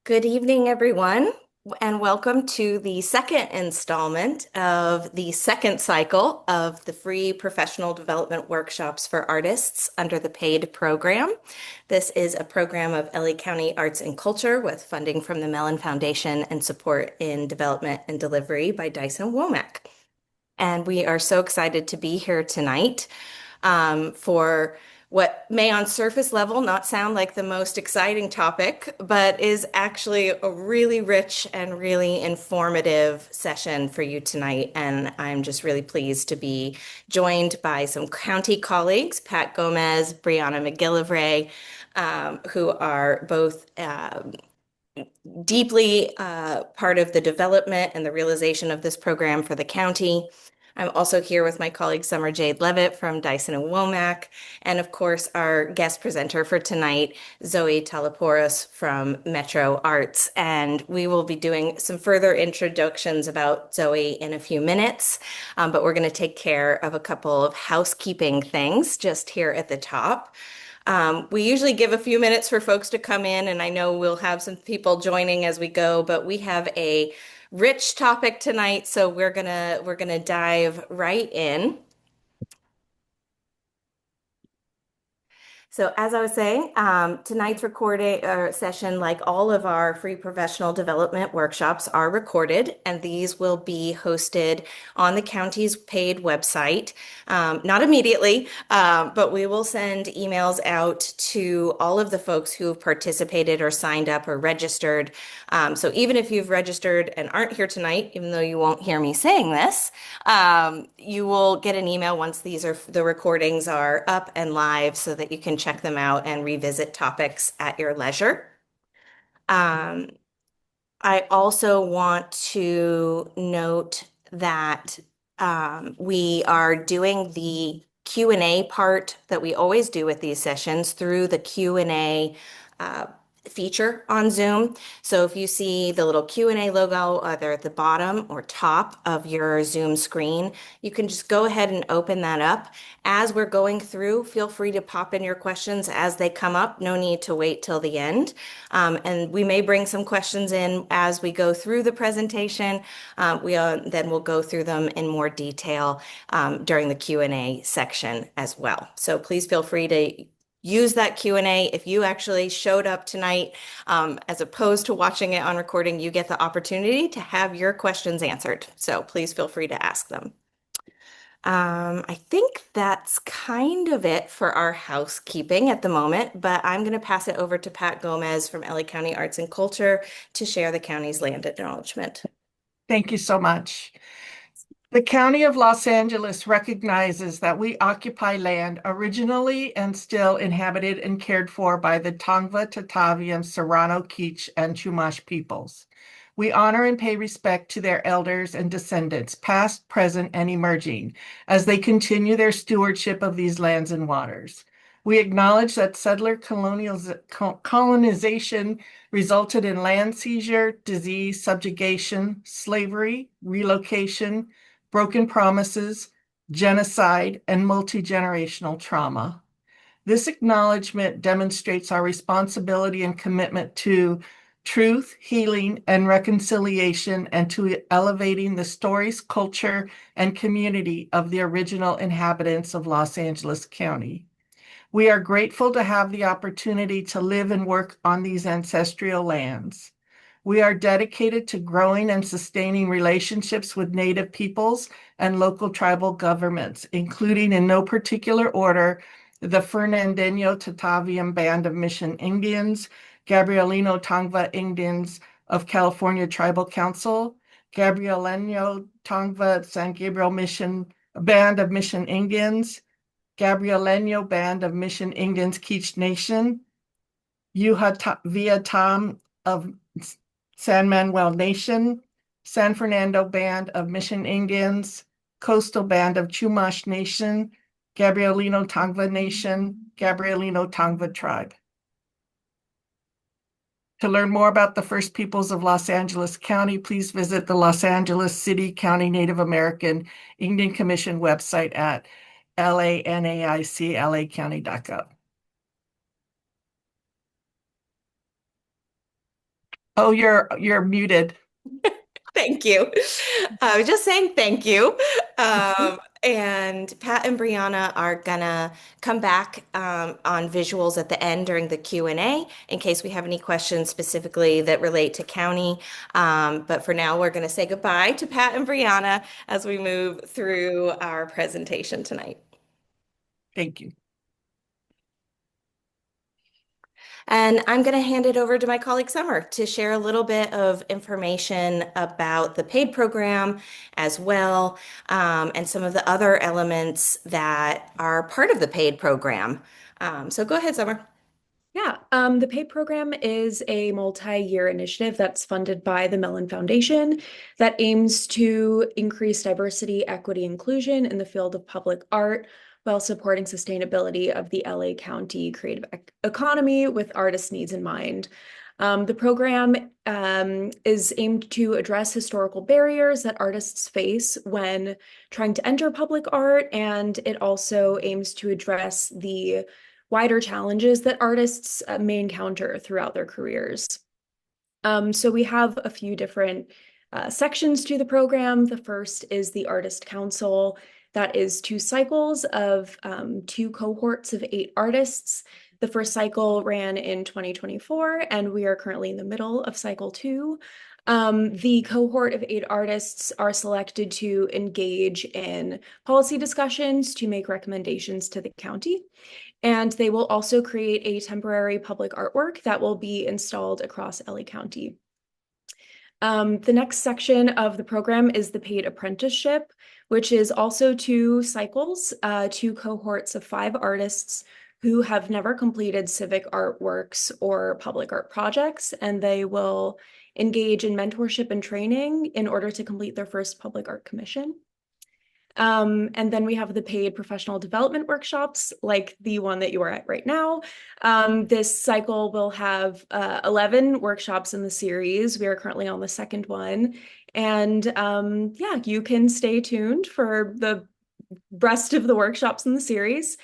Good evening, everyone, and welcome to the second installment of the second cycle of the free professional development workshops for artists under the PAiD program. This is a program of LA County Arts and Culture with funding from the Mellon Foundation and support in development and delivery by Dyson Womack. And we are so excited to be here tonight for what may on surface level not sound like the most exciting topic, but is actually a really rich and really informative session for you tonight. And I'm just really pleased to be joined by some county colleagues, Pat Gomez, Brianna McGillivray, who are both deeply part of the development and the realization of this program for the county. I'm also here with my colleague Summer Jade Levitt from Dyson and Womack, and of course our guest presenter for tonight, Zoe Talaporos from Metro Arts. And we will be doing some further introductions about Zoe in a few minutes, but we're going to take care of a couple of housekeeping things just here at the top. We usually give a few minutes for folks to come in, and I know we'll have some people joining as we go, but we have a rich topic tonight, so we're gonna dive right in. So as I was saying, tonight's recording session, like all of our free professional development workshops, are recorded, and these will be hosted on the county's PAiD website. Not immediately, but we will send emails out to all of the folks who have participated or signed up or registered. So even if you've registered and aren't here tonight, even though you won't hear me saying this, you will get an email once the recordings are up and live so that you can check them out and revisit topics at your leisure. Um, I also want to note that we are doing the Q&A part that we always do with these sessions through the Q&A feature on Zoom. So if you see the little Q&A logo either at the bottom or top of your Zoom screen, you can just go ahead and open that up. As we're going through, feel free to pop in your questions as they come up. No need to wait till the end. And we may bring some questions in as we go through the presentation. Then we'll go through them in more detail during the Q&A section as well. So please feel free to use that Q&A. If you actually showed up tonight, as opposed to watching it on recording, you get the opportunity to have your questions answered. So please feel free to ask them. I think that's kind of it for our housekeeping at the moment, but I'm going to pass it over to Pat Gomez from LA County Arts and Culture to share the county's land acknowledgement. Thank you so much. The County of Los Angeles recognizes that we occupy land originally and still inhabited and cared for by the Tongva, Tataviam, Serrano, Kizh, and Chumash peoples. We honor and pay respect to their elders and descendants, past, present, and emerging, as they continue their stewardship of these lands and waters. We acknowledge that settler colonization resulted in land seizure, disease, subjugation, slavery, relocation, broken promises, genocide, and multi-generational trauma. This acknowledgement demonstrates our responsibility and commitment to truth, healing, and reconciliation, and to elevating the stories, culture, and community of the original inhabitants of Los Angeles County. We are grateful to have the opportunity to live and work on these ancestral lands. We are dedicated to growing and sustaining relationships with Native peoples and local tribal governments, including in no particular order, the Fernandino Tataviam Band of Mission Indians, Gabrielino Tongva Indians of California Tribal Council, Gabrielino Tongva San Gabriel Mission Band of Mission Indians, Gabrielino Band of Mission Indians Kizh Nation, Vietnam of San Manuel Nation, San Fernando Band of Mission Indians, Coastal Band of Chumash Nation, Gabrielino Tongva Nation, Gabrielino Tongva Tribe. To learn more about the First Peoples of Los Angeles County, please visit the Los Angeles City County Native American Indian Commission website at lanaiclacounty.gov. Oh, you're muted. Thank you. I was just saying thank you. And Pat and Brianna are gonna come back on visuals at the end during the Q&A in case we have any questions specifically that relate to county. But for now, we're gonna say goodbye to Pat and Brianna as we move through our presentation tonight. Thank you. And I'm going to hand it over to my colleague Summer to share a little bit of information about the PAiD program as well, and some of the other elements that are part of the PAiD program. So go ahead, Summer. Yeah, the PAiD program is a multi-year initiative that's funded by the Mellon Foundation that aims to increase diversity, equity, inclusion in the field of public art while supporting sustainability of the LA County creative economy with artists' needs in mind. The program is aimed to address historical barriers that artists face when trying to enter public art, and it also aims to address the wider challenges that artists may encounter throughout their careers. So we have a few different sections to the program. The first is the Artist Council. That is 2 cycles of 2 cohorts of 8 artists. The first cycle ran in 2024, and we are currently in the middle of cycle 2. The cohort of 8 artists are selected to engage in policy discussions to make recommendations to the county. And they will also create a temporary public artwork that will be installed across LA County. The next section of the program is the PAiD apprenticeship, which is also 2 cycles, 2 cohorts of 5 artists who have never completed civic artworks or public art projects, and they will engage in mentorship and training in order to complete their first public art commission. And then we have the PAiD professional development workshops, like the one that you are at right now. This cycle will have 11 workshops in the series. We are currently on the second one. And yeah, you can stay tuned for the rest of the workshops in the series.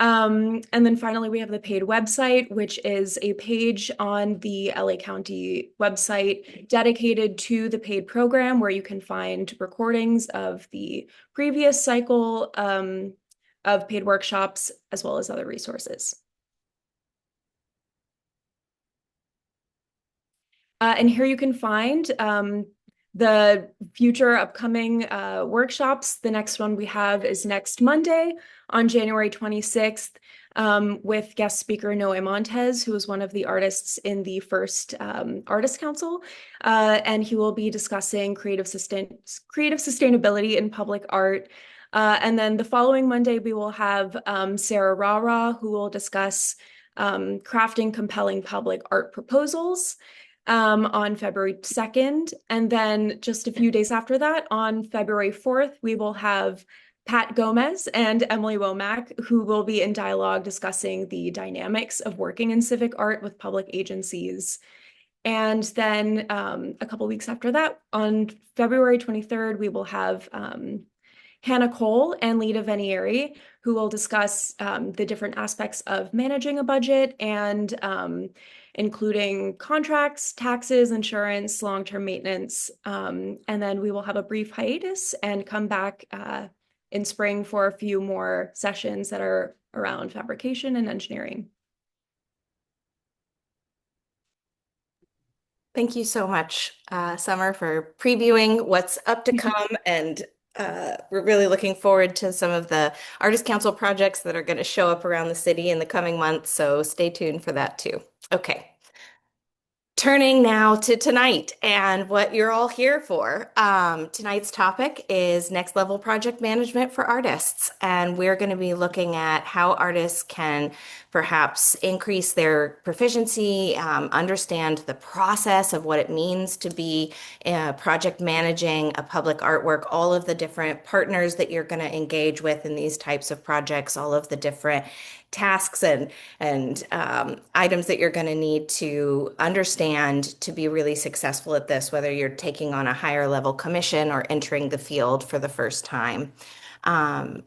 And then finally, we have the PAiD website, which is a page on the LA County website dedicated to the PAiD program, where you can find recordings of the previous cycle of PAiD workshops, as well as other resources. And here you can find the future upcoming workshops. The next one we have is next Monday on January 26th with guest speaker Noe Montez, who is one of the artists in the first Artist Council. And he will be discussing creative sustainability in public art. And then the following Monday, we will have Sarah Rara, who will discuss crafting compelling public art proposals. On February 2nd. And then just a few days after that, on February 4th, we will have Pat Gomez and Emily Womack, who will be in dialogue discussing the dynamics of working in civic art with public agencies. And then a couple weeks after that, on February 23rd, we will have Hannah Cole and Lita Venieri, who will discuss the different aspects of managing a budget and including contracts, taxes, insurance, long-term maintenance. And then we will have a brief hiatus and come back in spring for a few more sessions that are around fabrication and engineering. Thank you so much, Summer, for previewing what's up to come. And we're really looking forward to some of the Artist Council projects that are going to show up around the city in the coming months. So stay tuned for that too. Okay. Turning now to tonight and what you're all here for. Tonight's topic is next level project management for artists. And we're going to be looking at how artists can perhaps increase their proficiency, understand the process of what it means to be project managing a public artwork, all of the different partners that you're going to engage with in these types of projects, all of the different tasks and items that you're going to need to understand to be really successful at this, whether you're taking on a higher level commission or entering the field for the first time.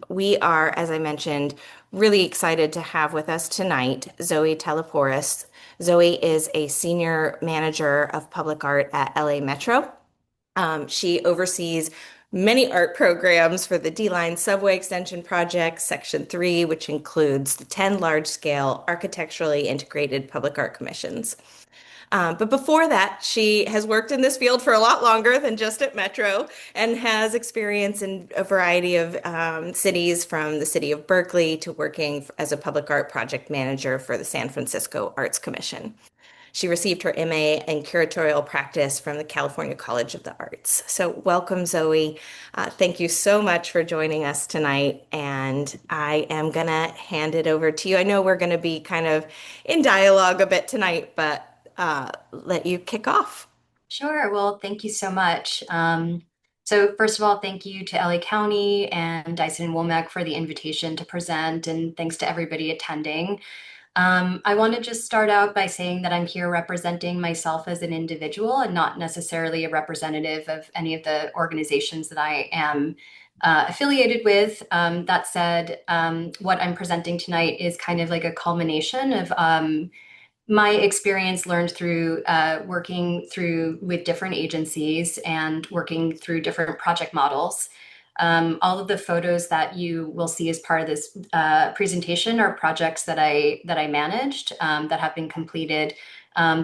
We are, as I mentioned, really excited to have with us tonight Zoe Teleporis. Zoe is a senior manager of public art at LA Metro. She oversees many art programs for the D-Line subway extension project, Section 3, which includes the 10 large-scale architecturally integrated public art commissions. But before that, she has worked in this field for a lot longer than just at Metro and has experience in a variety of cities, from the city of Berkeley to working as a public art project manager for the San Francisco Arts Commission. She received her MA in curatorial practice from the California College of the Arts. So welcome, Zoe. Thank you so much for joining us tonight. And I am going to hand it over to you. I know we're going to be kind of in dialogue a bit tonight, but let you kick off. Sure. Well, thank you so much. So first of all, thank you to LA County and Dyson and Womack for the invitation to present, and thanks to everybody attending. I want to just start out by saying that I'm here representing myself as an individual and not necessarily a representative of any of the organizations that I am affiliated with. That said, what I'm presenting tonight is kind of like a culmination of my experience learned through working through with different agencies and working through different project models. All of the photos that you will see as part of this presentation are projects that I managed that have been completed.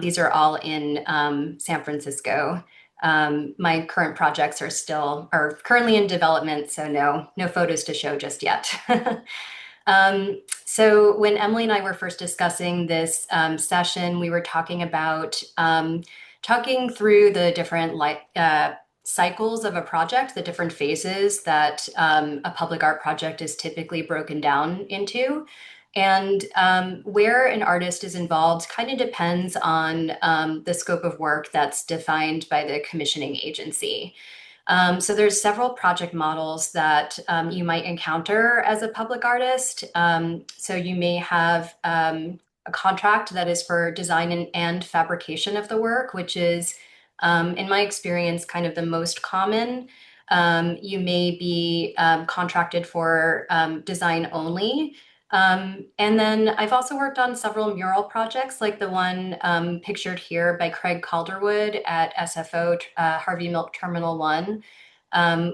These are all in San Francisco. My current projects are currently in development, so no photos to show just yet. So when Emily and I were first discussing this session, we were talking about talking through the different cycles of a project, the different phases that a public art project is typically broken down into. And where an artist is involved kind of depends on the scope of work that's defined by the commissioning agency. So there's several project models that you might encounter as a public artist. So you may have a contract that is for design and fabrication of the work, which is, in my experience, kind of the most common. You may be contracted for design only. And then I've also worked on several mural projects, like the one pictured here by Craig Calderwood at SFO Harvey Milk Terminal 1,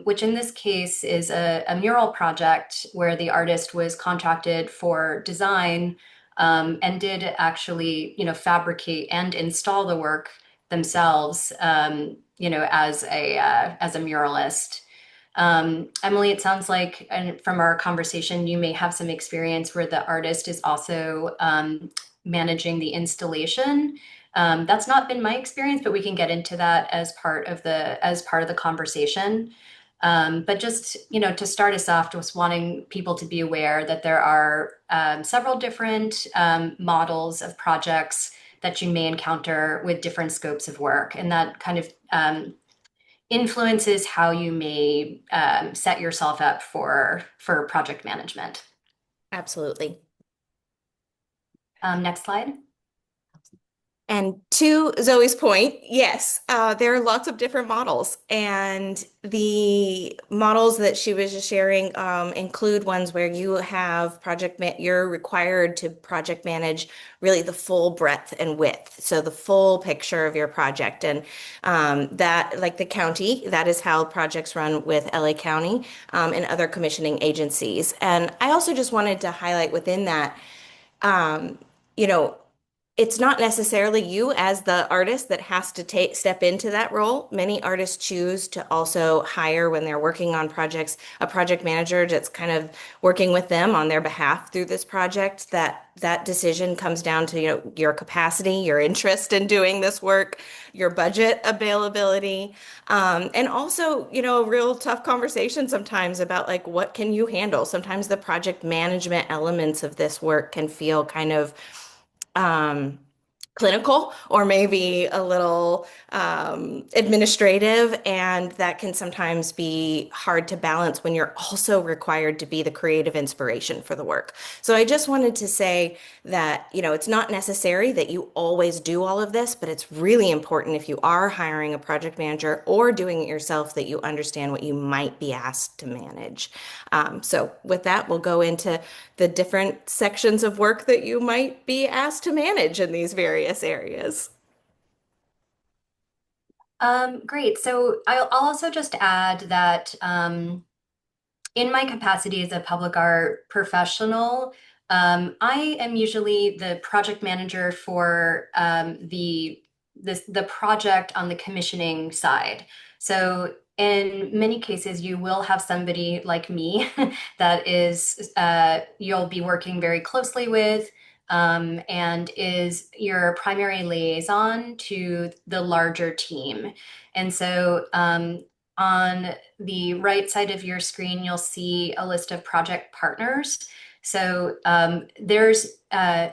which in this case is a mural project where the artist was contracted for design and did actually, fabricate and install the work themselves, as a muralist. Emily, it sounds like, and from our conversation, you may have some experience where the artist is also managing the installation. That's not been my experience, but we can get into that as part of the conversation. But just, to start us off, just wanting people to be aware that there are several different models of projects that you may encounter with different scopes of work, and that kind of influences how you may set yourself up for project management. Absolutely. Next slide. And to Zoe's point, yes, there are lots of different models, and the models that she was just sharing include ones where you have you're required to project manage really the full breadth and width, so the full picture of your project, and that, like the county, that is how projects run with LA County and other commissioning agencies. And I also just wanted to highlight within that, you know. It's not necessarily you as the artist that has to step into that role. Many artists choose to also hire, when they're working on projects, a project manager that's kind of working with them on their behalf through this project. That decision comes down to, your capacity, your interest in doing this work, your budget availability, and also, a real tough conversation sometimes about, like, what can you handle? Sometimes the project management elements of this work can feel kind of clinical, or maybe a little administrative, and that can sometimes be hard to balance when you're also required to be the creative inspiration for the work. So I just wanted to say that, it's not necessary that you always do all of this, but it's really important, if you are hiring a project manager or doing it yourself, that you understand what you might be asked to manage. So with that, we'll go into the different sections of work that you might be asked to manage in these various various areas. Great. So I'll also just add that in my capacity as a public art professional, I am usually the project manager for the project on the commissioning side. So in many cases, you will have somebody like me that is you'll be working very closely with. And is your primary liaison to the larger team. And so on the right side of your screen, you'll see a list of project partners. So there's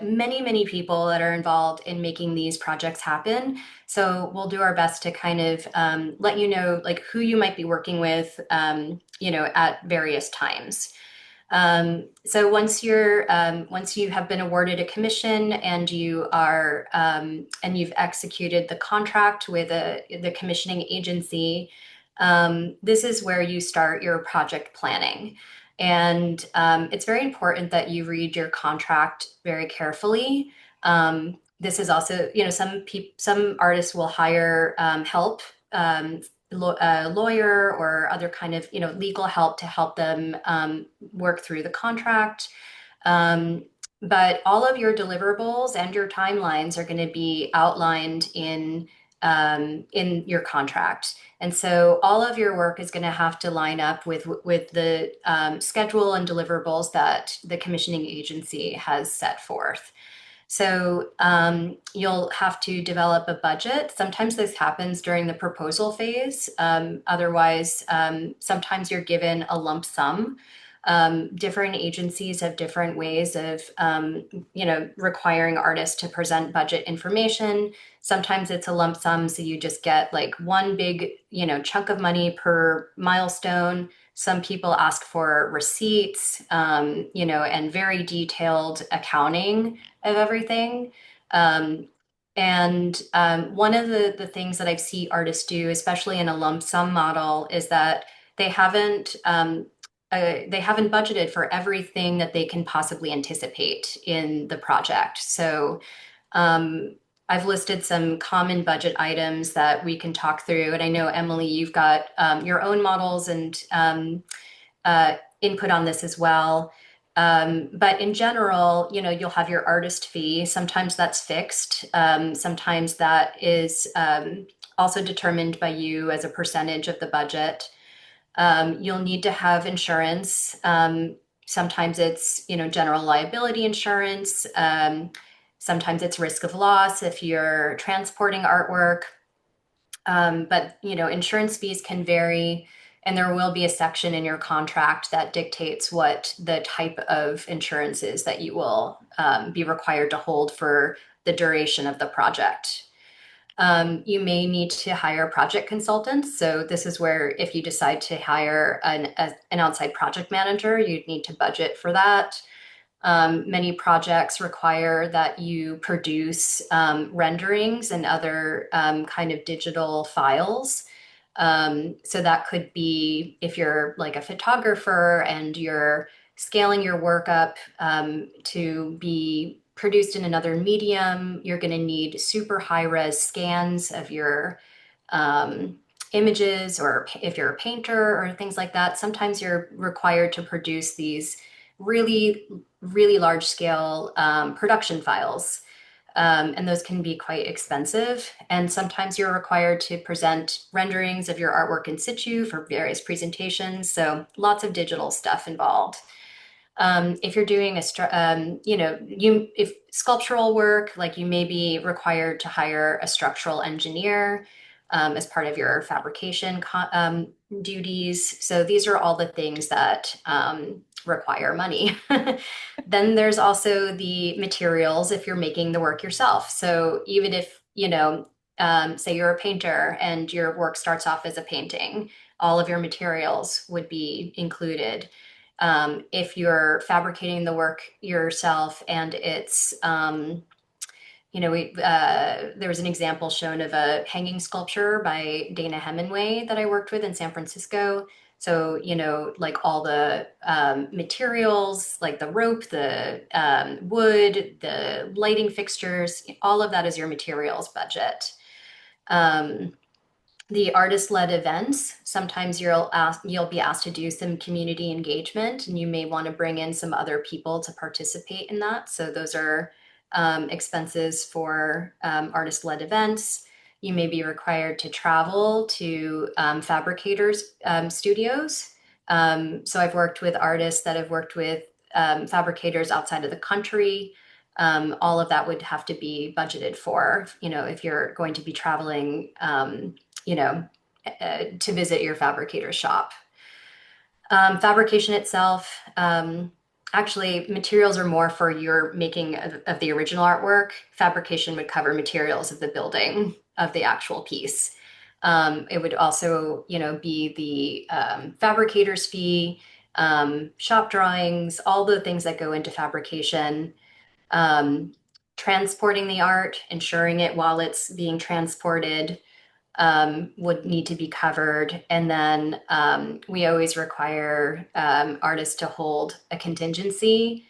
many, many people that are involved in making these projects happen. So we'll do our best to kind of let you know like who you might be working with, at various times. So once you have been awarded a commission and you are and you've executed the contract with the commissioning agency, this is where you start your project planning. And it's very important that you read your contract very carefully. This is also, some artists will hire help, a lawyer or other kind of, legal help to help them work through the contract. Um, but all of your deliverables and your timelines are going to be outlined in your contract. And so all of your work is going to have to line up with the schedule and deliverables that the commissioning agency has set forth. So you'll have to develop a budget. Sometimes this happens during the proposal phase. Otherwise, sometimes you're given a lump sum. Different agencies have different ways of, requiring artists to present budget information. Sometimes it's a lump sum, so you just get like one big, chunk of money per milestone. Some people ask for receipts, and very detailed accounting of everything. Um, and one of the things that I've seen artists do, especially in a lump sum model, is that they haven't they haven't budgeted for everything that they can possibly anticipate in the project. So um, I've listed some common budget items that we can talk through. And I know, Emily, you've got your own models and input on this as well. But in general, you'll have your artist fee. Sometimes that's fixed. Sometimes that is also determined by you as a percentage of the budget. You'll need to have insurance. Sometimes it's, general liability insurance. Sometimes it's risk of loss if you're transporting artwork. But insurance fees can vary, and there will be a section in your contract that dictates what the type of insurance is that you will be required to hold for the duration of the project. You may need to hire project consultants. So this is where if you decide to hire an outside project manager, you'd need to budget for that. Many projects require that you produce renderings and other kind of digital files. So that could be if you're like a photographer and you're scaling your work up to be produced in another medium, you're going to need super high res scans of your images, or if you're a painter or things like that. Sometimes you're required to produce these really, really large scale production files. And those can be quite expensive. And sometimes you're required to present renderings of your artwork in situ for various presentations. So lots of digital stuff involved. If you're doing if sculptural work, like you may be required to hire a structural engineer as part of your fabrication duties. So these are all the things that require money. Then there's also the materials if you're making the work yourself. So even if, say you're a painter and your work starts off as a painting, all of your materials would be included. If you're fabricating the work yourself and it's, there was an example shown of a hanging sculpture by Dana Hemingway that I worked with in San Francisco. So, like all the materials, like the rope, the wood, the lighting fixtures, all of that is your materials budget. Um, the artist-led events, sometimes you'll be asked to do some community engagement, and you may want to bring in some other people to participate in that. So those are expenses for artist-led events. You may be required to travel to fabricators studios. So I've worked with artists that have worked with fabricators outside of the country. All of that would have to be budgeted for, if you're going to be traveling to visit your fabricator shop. Fabrication itself, actually, materials are more for your making of the original artwork. Fabrication would cover materials of the building of the actual piece. It would also, be the fabricator's fee, shop drawings, all the things that go into fabrication, transporting the art, ensuring it while it's being transported, would need to be covered. And then we always require artists to hold a contingency,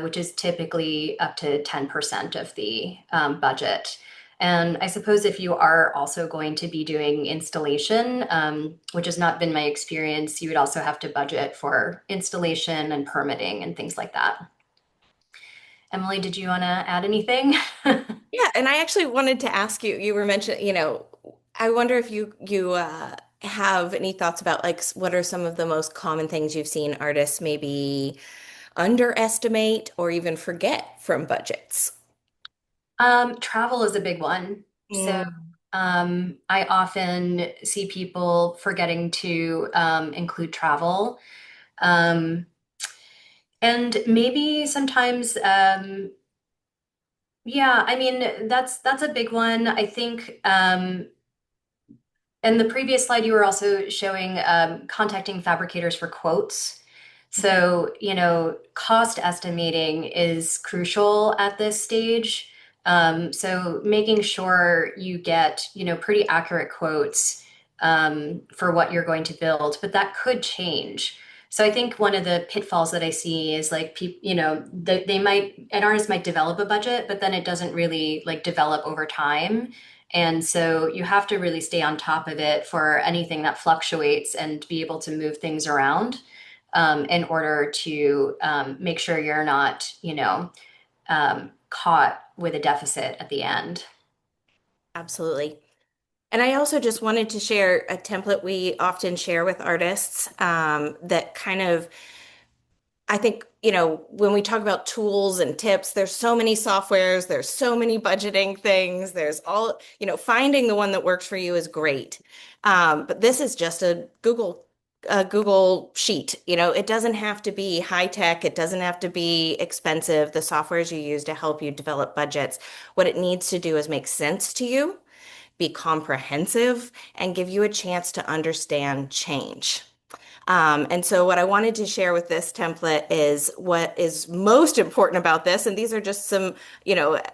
which is typically up to 10% of the budget. And I suppose if you are also going to be doing installation, which has not been my experience, you would also have to budget for installation and permitting and things like that. Emily, did you want to add anything? Yeah, and I actually wanted to ask you, you were mentioning, I wonder if you have any thoughts about like what are some of the most common things you've seen artists maybe underestimate or even forget from budgets? Travel is a big one. So Mm. I often see people forgetting to include travel. Um, and maybe sometimes, yeah, I mean, that's a big one. I think in the previous slide, you were also showing contacting fabricators for quotes. So, cost estimating is crucial at this stage. So making sure you get, pretty accurate quotes for what you're going to build, but that could change. So I think one of the pitfalls that I see is like people, an artist might develop a budget, but then it doesn't really like develop over time. And so you have to really stay on top of it for anything that fluctuates and be able to move things around in order to make sure you're not, caught with a deficit at the end. Absolutely. And I also just wanted to share a template we often share with artists that kind of I think, when we talk about tools and tips, there's so many softwares, there's so many budgeting things, there's all, finding the one that works for you is great. But this is just a Google sheet. It doesn't have to be high tech, it doesn't have to be expensive. The softwares you use to help you develop budgets, what it needs to do is make sense to you, be comprehensive, and give you a chance to understand change. And so what I wanted to share with this template is what is most important about this. And these are just some,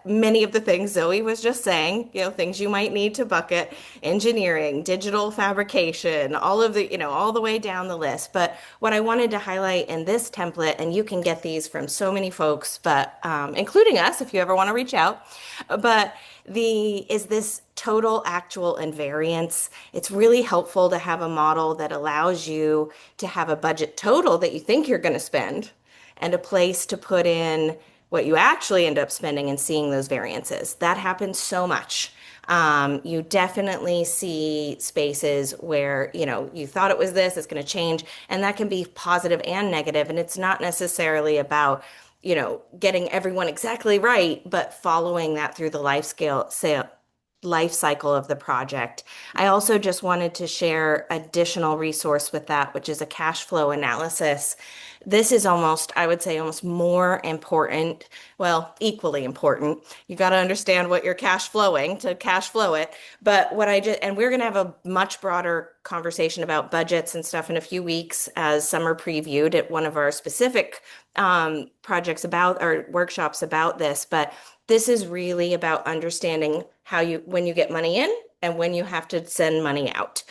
many of the things Zoe was just saying, things you might need to bucket, engineering, digital fabrication, all of the, all the way down the list. But what I wanted to highlight in this template, and you can get these from so many folks, but including us, if you ever want to reach out, but is this total, actual, and variance. It's really helpful to have a model that allows you to have a budget total that you think you're going to spend and a place to put in what you actually end up spending and seeing those variances. That happens so much. You definitely see spaces where, you thought it was this, it's going to change, and that can be positive and negative. And it's not necessarily about getting everyone exactly right, but following that through the life cycle of the project. I also just wanted to share additional resource with that, which is a cash flow analysis. This is almost, I would say, almost more important, well, equally important. You got to understand what you're cash flowing to cash flow it. But and we're going to have a much broader conversation about budgets and stuff in a few weeks as summer previewed at one of our specific projects about or workshops about this. But this is really about understanding when you get money in and when you have to send money out.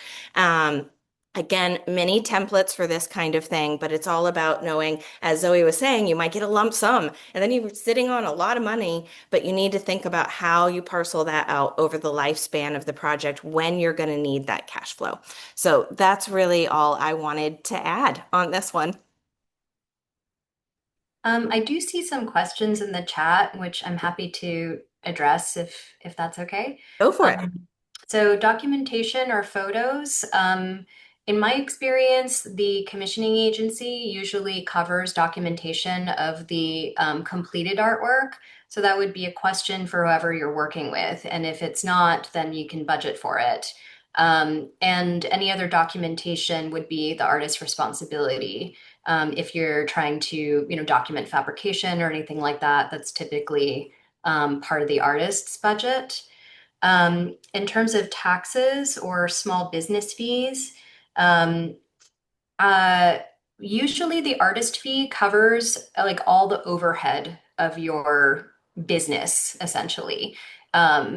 Again, many templates for this kind of thing, but it's all about knowing, as Zoe was saying, you might get a lump sum and then you're sitting on a lot of money, but you need to think about how you parcel that out over the lifespan of the project when you're going to need that cash flow. So that's really all I wanted to add on this one. I do see some questions in the chat, which I'm happy to address if that's okay. Go for it. So documentation or photos, in my experience, the commissioning agency usually covers documentation of the completed artwork. So that would be a question for whoever you're working with. And if it's not, then you can budget for it. And any other documentation would be the artist's responsibility. If you're trying to, document fabrication or anything like that, that's typically part of the artist's budget. In terms of taxes or small business fees, um, uh, usually the artist fee covers like all the overhead of your business, essentially.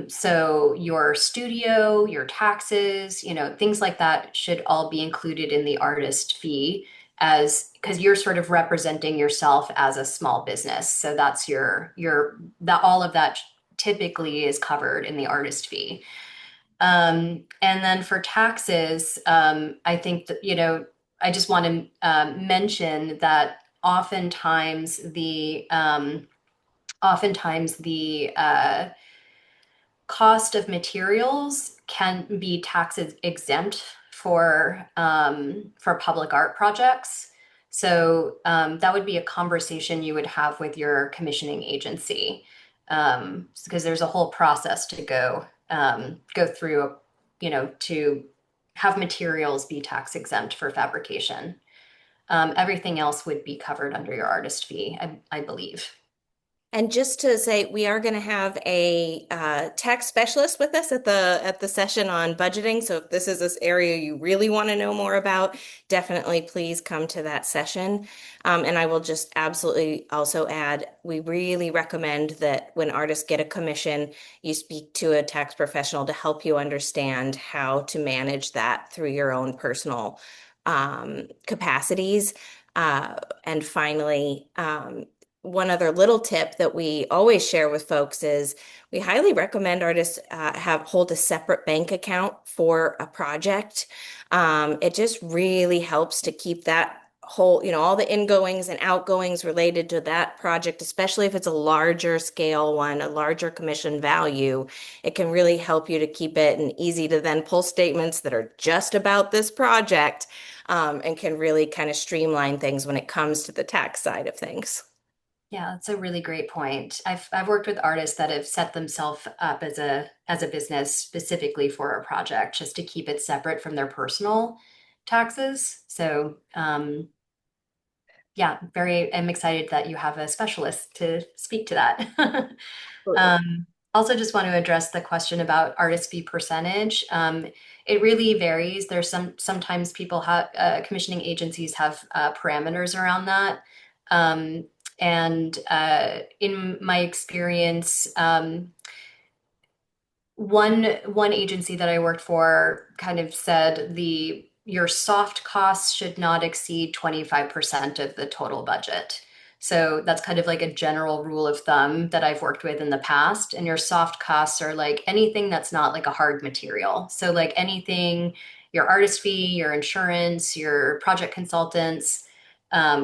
So your studio, your taxes, things like that should all be included in the artist fee as because you're sort of representing yourself as a small business. So that's that all of that typically is covered in the artist fee. And then for taxes, I think that, I just want to mention that oftentimes the cost of materials can be tax exempt for public art projects. So that would be a conversation you would have with your commissioning agency, because there's a whole process to go through, to have materials be tax exempt for fabrication. Everything else would be covered under your artist fee, I believe. And just to say, we are going to have a tax specialist with us at the session on budgeting. So if this is this area you really want to know more about, definitely please come to that session. And I will just absolutely also add, we really recommend that when artists get a commission, you speak to a tax professional to help you understand how to manage that through your own personal capacities. And finally, one other little tip that we always share with folks is we highly recommend artists hold a separate bank account for a project. It just really helps to keep that whole, all the ingoings and outgoings related to that project, especially if it's a larger scale one, a larger commission value. It can really help you to keep it and easy to then pull statements that are just about this project, and can really kind of streamline things when it comes to the tax side of things. Yeah, that's a really great point. I've worked with artists that have set themselves up as a business specifically for a project, just to keep it separate from their personal taxes. So yeah, I'm excited that you have a specialist to speak to that. Absolutely. Also, just want to address the question about artist fee percentage. It really varies. There's sometimes people have commissioning agencies have parameters around that. Um, and in my experience, one agency that I worked for kind of said your soft costs should not exceed 25% of the total budget. So that's kind of like a general rule of thumb that I've worked with in the past. And your soft costs are like anything that's not like a hard material. So like anything, your artist fee, your insurance, your project consultants,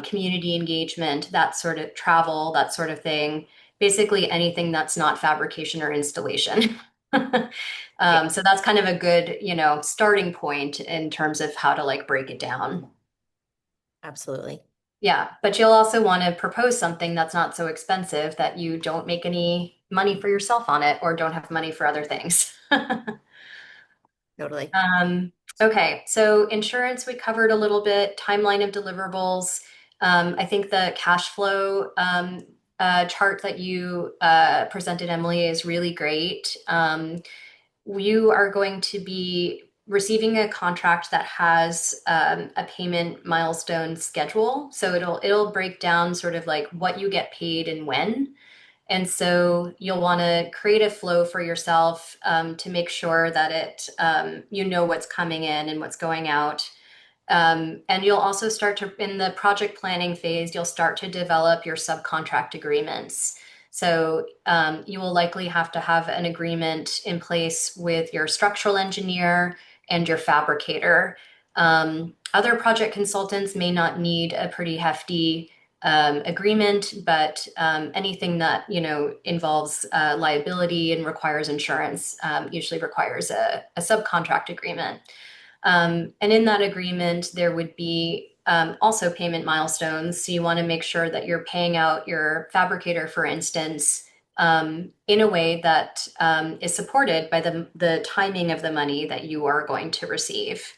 community engagement, that sort of travel, that sort of thing. Basically anything that's not fabrication or installation. Yeah, So that's kind of a good, starting point in terms of how to like break it down. absolutely. Yeah, but you'll also want to propose something that's not so expensive that you don't make any money for yourself on it or don't have money for other things. Totally. Um, okay, so insurance we covered a little bit, timeline of deliverables. I think the cash flow chart that you presented, Emily, is really great. You are going to be receiving a contract that has a payment milestone schedule. So it'll break down sort of like what you get paid and when. And so you'll want to create a flow for yourself to make sure that you know what's coming in and what's going out. And you'll also start to, in the project planning phase, you'll start to develop your subcontract agreements. So you will likely have to have an agreement in place with your structural engineer and your fabricator. Other project consultants may not need a pretty hefty agreement, but anything that involves liability and requires insurance usually requires a subcontract agreement. And in that agreement, there would be also payment milestones. So you want to make sure that you're paying out your fabricator, for instance, in a way that is supported by the timing of the money that you are going to receive.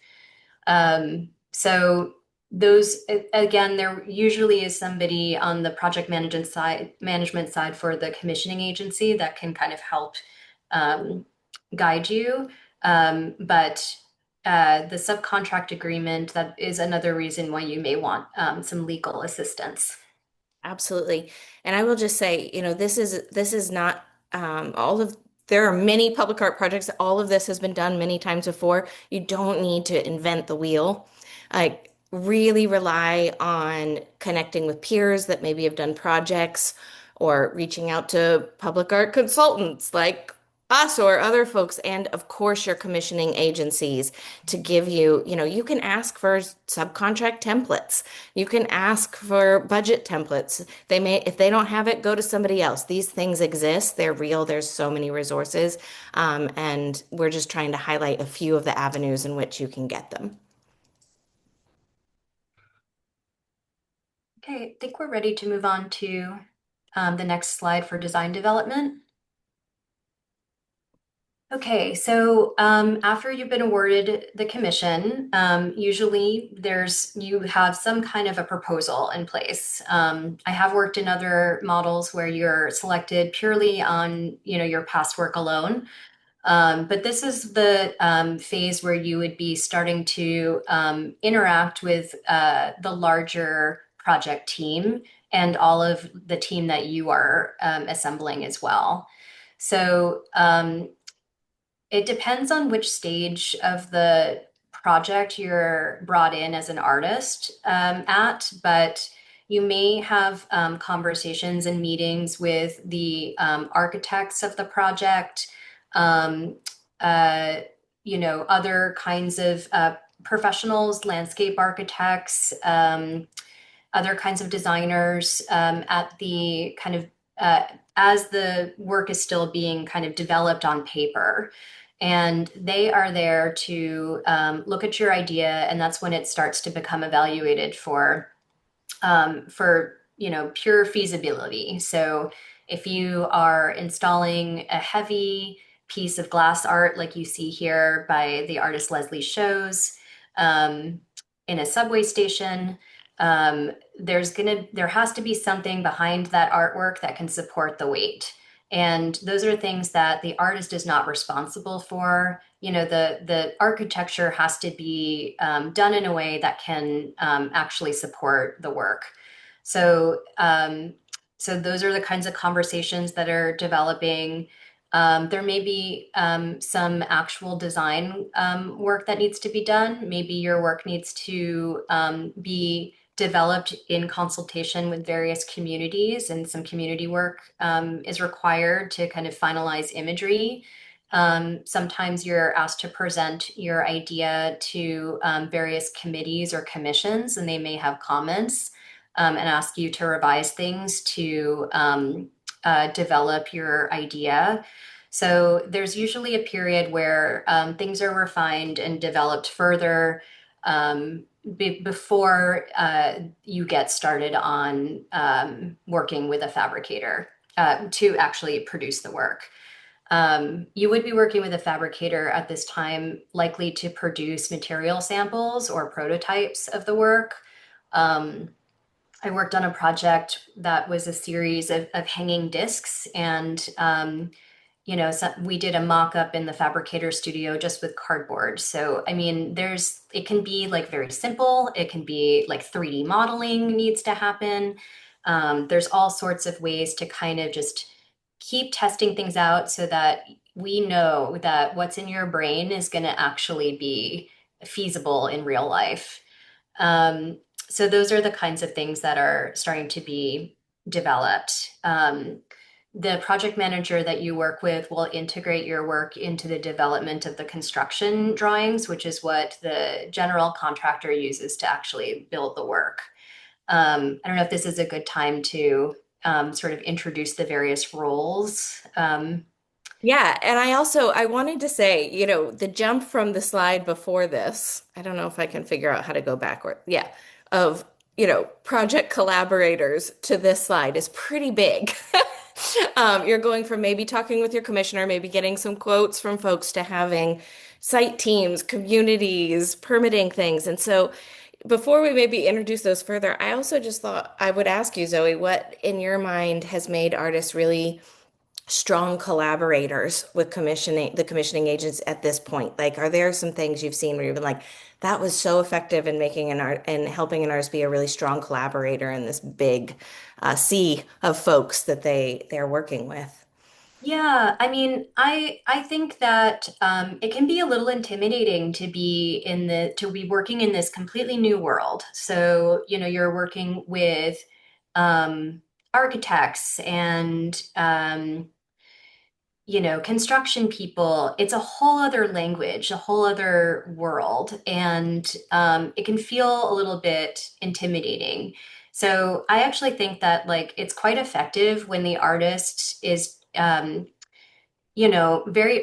So those, again, there usually is somebody on the project management side for the commissioning agency that can kind of help guide you. But the subcontract agreement, that is another reason why you may want some legal assistance. Absolutely. And I will just say, this is not all of there are many public art projects. All of this has been done many times before. You don't need to invent the wheel. Like really rely on connecting with peers that maybe have done projects or reaching out to public art consultants like us or other folks, and of course your commissioning agencies to give you, you can ask for subcontract templates. You can ask for budget templates. They may, if they don't have it, go to somebody else. These things exist. They're real. There's so many resources. And we're just trying to highlight a few of the avenues in which you can get them. Okay, I think we're ready to move on to the next slide for design development. Okay, so after you've been awarded the commission, usually you have some kind of a proposal in place. I have worked in other models where you're selected purely on, your past work alone. But this is the phase where you would be starting to interact with the larger project team and all of the team that you are assembling as well. So it depends on which stage of the project you're brought in as an artist at, but you may have conversations and meetings with the architects of the project, um, uh, other kinds of professionals, landscape architects, other kinds of designers at the kind of as the work is still being kind of developed on paper. And they are there to look at your idea, and that's when it starts to become evaluated for pure feasibility. So if you are installing a heavy piece of glass art like you see here by the artist Leslie Shows in a subway station, there has to be something behind that artwork that can support the weight. And those are things that the artist is not responsible for. The architecture has to be done in a way that can actually support the work. So, so those are the kinds of conversations that are developing. There may be some actual design work that needs to be done. Maybe your work needs to be developed in consultation with various communities, and some community work is required to kind of finalize imagery. Sometimes you're asked to present your idea to various committees or commissions, and they may have comments and ask you to revise things to develop your idea. So there's usually a period where things are refined and developed further before you get started on working with a fabricator to actually produce the work. You would be working with a fabricator at this time, likely to produce material samples or prototypes of the work. I worked on a project that was a series of hanging discs, and so we did a mock-up in the fabricator studio just with cardboard. So, I mean, it can be like very simple. It can be like 3D modeling needs to happen. There's all sorts of ways to kind of just keep testing things out so that we know that what's in your brain is going to actually be feasible in real life. So those are the kinds of things that are starting to be developed. The project manager that you work with will integrate your work into the development of the construction drawings, which is what the general contractor uses to actually build the work. I don't know if this is a good time to sort of introduce the various roles. Yeah, and I wanted to say, the jump from the slide before this, I don't know if I can figure out how to go backward. Yeah, of, project collaborators to this slide is pretty big. You're going from maybe talking with your commissioner, maybe getting some quotes from folks to having site teams, communities, permitting things. And so before we maybe introduce those further, I also just thought I would ask you, Zoe, what in your mind has made artists really strong collaborators with the commissioning agents at this point? Like, are there some things you've seen where you've been like, that was so effective in making an art and helping an artist be a really strong collaborator in this big sea of folks that they're working with? Yeah, I mean, I think that it can be a little intimidating to be working in this completely new world. So, you're working with architects and construction people. It's a whole other language, a whole other world, and it can feel a little bit intimidating. So I actually think that like it's quite effective when the artist is very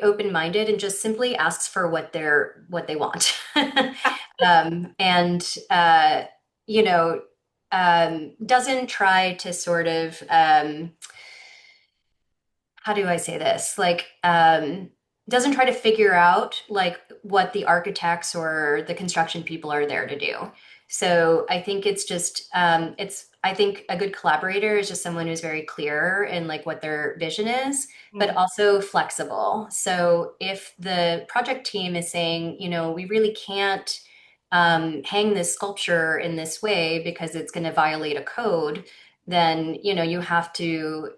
open-minded and just simply asks for what they want. And you know, doesn't try to sort of how do I say this? Like, doesn't try to figure out like what the architects or the construction people are there to do. So I think it's just, I think a good collaborator is just someone who's very clear in like what their vision is, but also flexible. So if the project team is saying, we really can't hang this sculpture in this way because it's going to violate a code, then you have to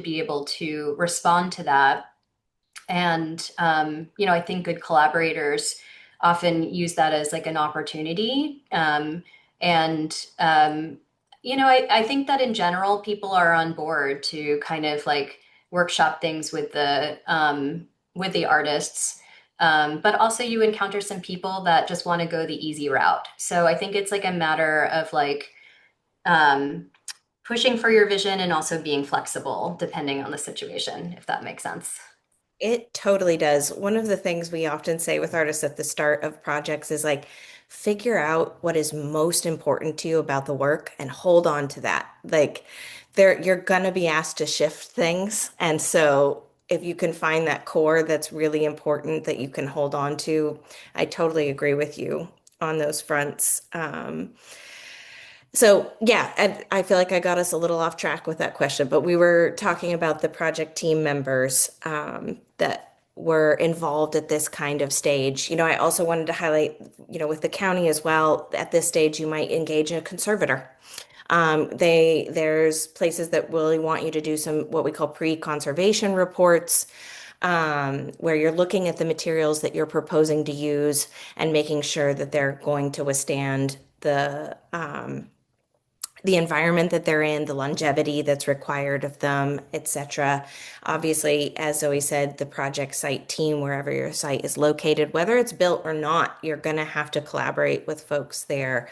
be able to respond to that. And I think good collaborators often use that as like an opportunity. And I think that in general, people are on board to kind of like workshop things with the artists. But also you encounter some people that just want to go the easy route. So I think it's like a matter of like um, pushing for your vision and also being flexible depending on the situation, if that makes sense. It totally does. One of the things we often say with artists at the start of projects is like, figure out what is most important to you about the work and hold on to that. Like, you're gonna be asked to shift things. And so if you can find that core that's really important that you can hold on to, I totally agree with you on those fronts. So yeah, I feel like I got us a little off track with that question, but we were talking about the project team members that were involved at this kind of stage. I also wanted to highlight, with the county as well, at this stage, you might engage a conservator. There's places that really want you to do some what we call pre-conservation reports, where you're looking at the materials that you're proposing to use and making sure that they're going to withstand the environment that they're in, the longevity that's required of them, etc. Obviously, as Zoe said, the project site team, wherever your site is located, whether it's built or not, you're going to have to collaborate with folks there,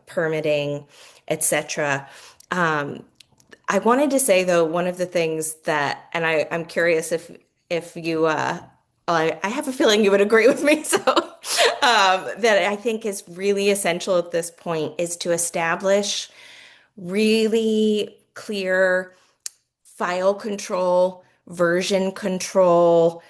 permitting, etc. I wanted to say though, one of the things that, and I'm curious if you, I have a feeling you would agree with me. So that I think is really essential at this point is to establish really clear file control, version control,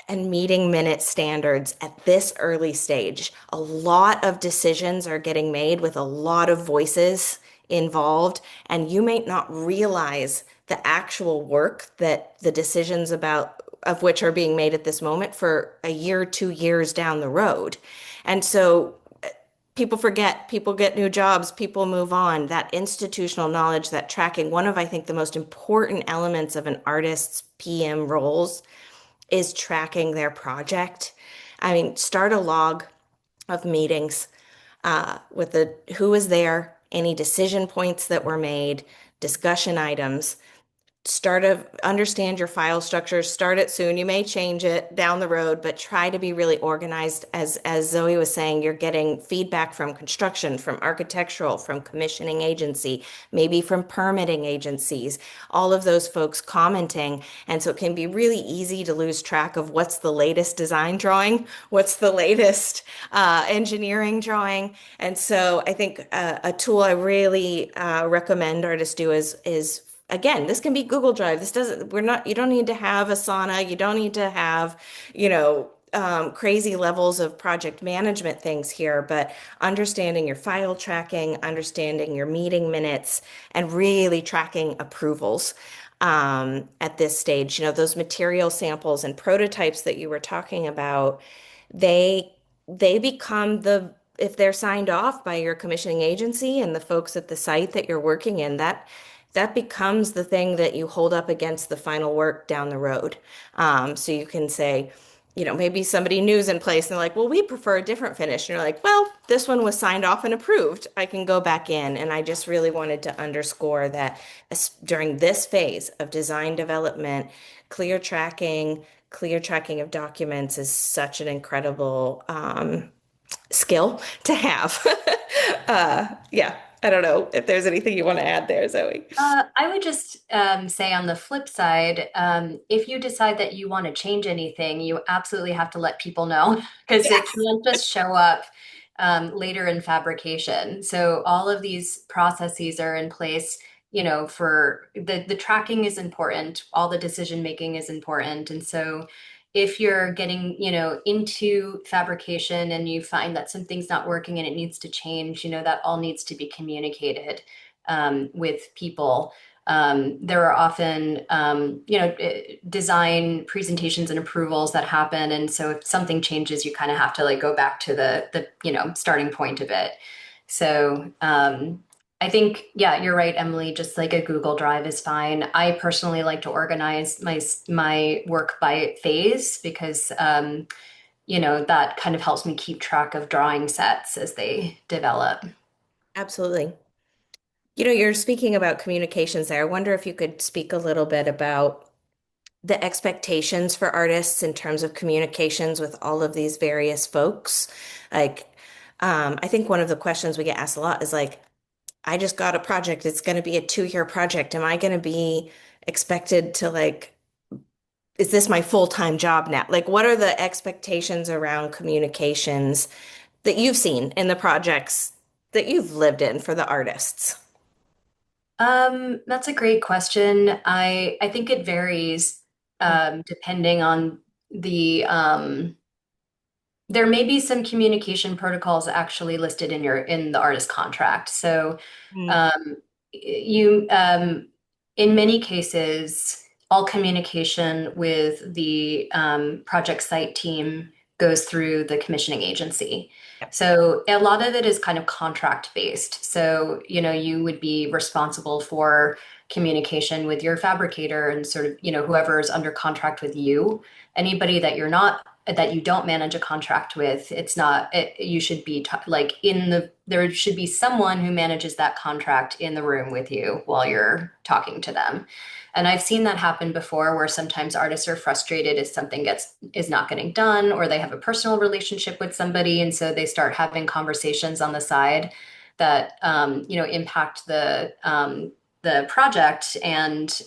and meeting minute standards at this early stage. A lot of decisions are getting made with a lot of voices involved, and you may not realize the actual work that the decisions about of which are being made at this moment for a year, 2 years down the road. And so people forget, people get new jobs, people move on. That institutional knowledge, that tracking, one of, I think, the most important elements of an artist's PM roles is tracking their project. I mean, start a log of meetings. with the who was there, any decision points that were made, discussion items. Understand your file structure, start it soon. You may change it down the road, but try to be really organized. As Zoe was saying, you're getting feedback from construction, from architectural, from commissioning agency, maybe from permitting agencies, all of those folks commenting. And so it can be really easy to lose track of what's the latest design drawing, what's the latest engineering drawing. And so I think a tool I really recommend artists do is again, this can be Google Drive. This doesn't, we're not, you don't need to have Asana. You don't need to have, crazy levels of project management things here, but understanding your file tracking, understanding your meeting minutes, and really tracking approvals at this stage. Those material samples and prototypes that you were talking about, they they become if they're signed off by your commissioning agency and the folks at the site that you're working in, that becomes the thing that you hold up against the final work down the road. So you can say, maybe somebody new's in place and they're like, well, we prefer a different finish. And you're like, well, this one was signed off and approved. I can go back in. And I just really wanted to underscore that during this phase of design development, clear tracking of documents is such an incredible skill to have. Yeah, I don't know if there's anything you want to add there, Zoe. I would just say on the flip side, if you decide that you want to change anything, you absolutely have to let people know because it Yes. can't just show up later in fabrication. So all of these processes are in place, for the tracking is important, all the decision making is important. And so if you're getting, into fabrication and you find that something's not working and it needs to change, that all needs to be communicated with people. There are often, design presentations and approvals that happen. And so if something changes, you kind of have to like go back to the starting point of it. So I think, yeah, you're right, Emily, just like a Google Drive is fine. I personally like to organize my work by phase because, that kind of helps me keep track of drawing sets as they develop. Absolutely. You're speaking about communications there. I wonder if you could speak a little bit about the expectations for artists in terms of communications with all of these various folks. Like, I think one of the questions we get asked a lot is like, I just got a project. It's going to be a 2-year project. Am I going to be expected to is this my full-time job now? Like, what are the expectations around communications that you've seen in the projects that you've lived in for the artists? That's a great question. I think it varies depending on there may be some communication protocols actually listed in the artist contract. So Mm. um, you in many cases, all communication with the project site team goes through the commissioning agency. Yep. So a lot of it is kind of contract based. So, you would be responsible for communication with your fabricator and sort of, whoever is under contract with you. Anybody that you don't manage a contract with, you should be there should be someone who manages that contract in the room with you while you're talking to them. And I've seen that happen before where sometimes artists are frustrated if something is not getting done, or they have a personal relationship with somebody. And so they start having conversations on the side that, impact the project. And,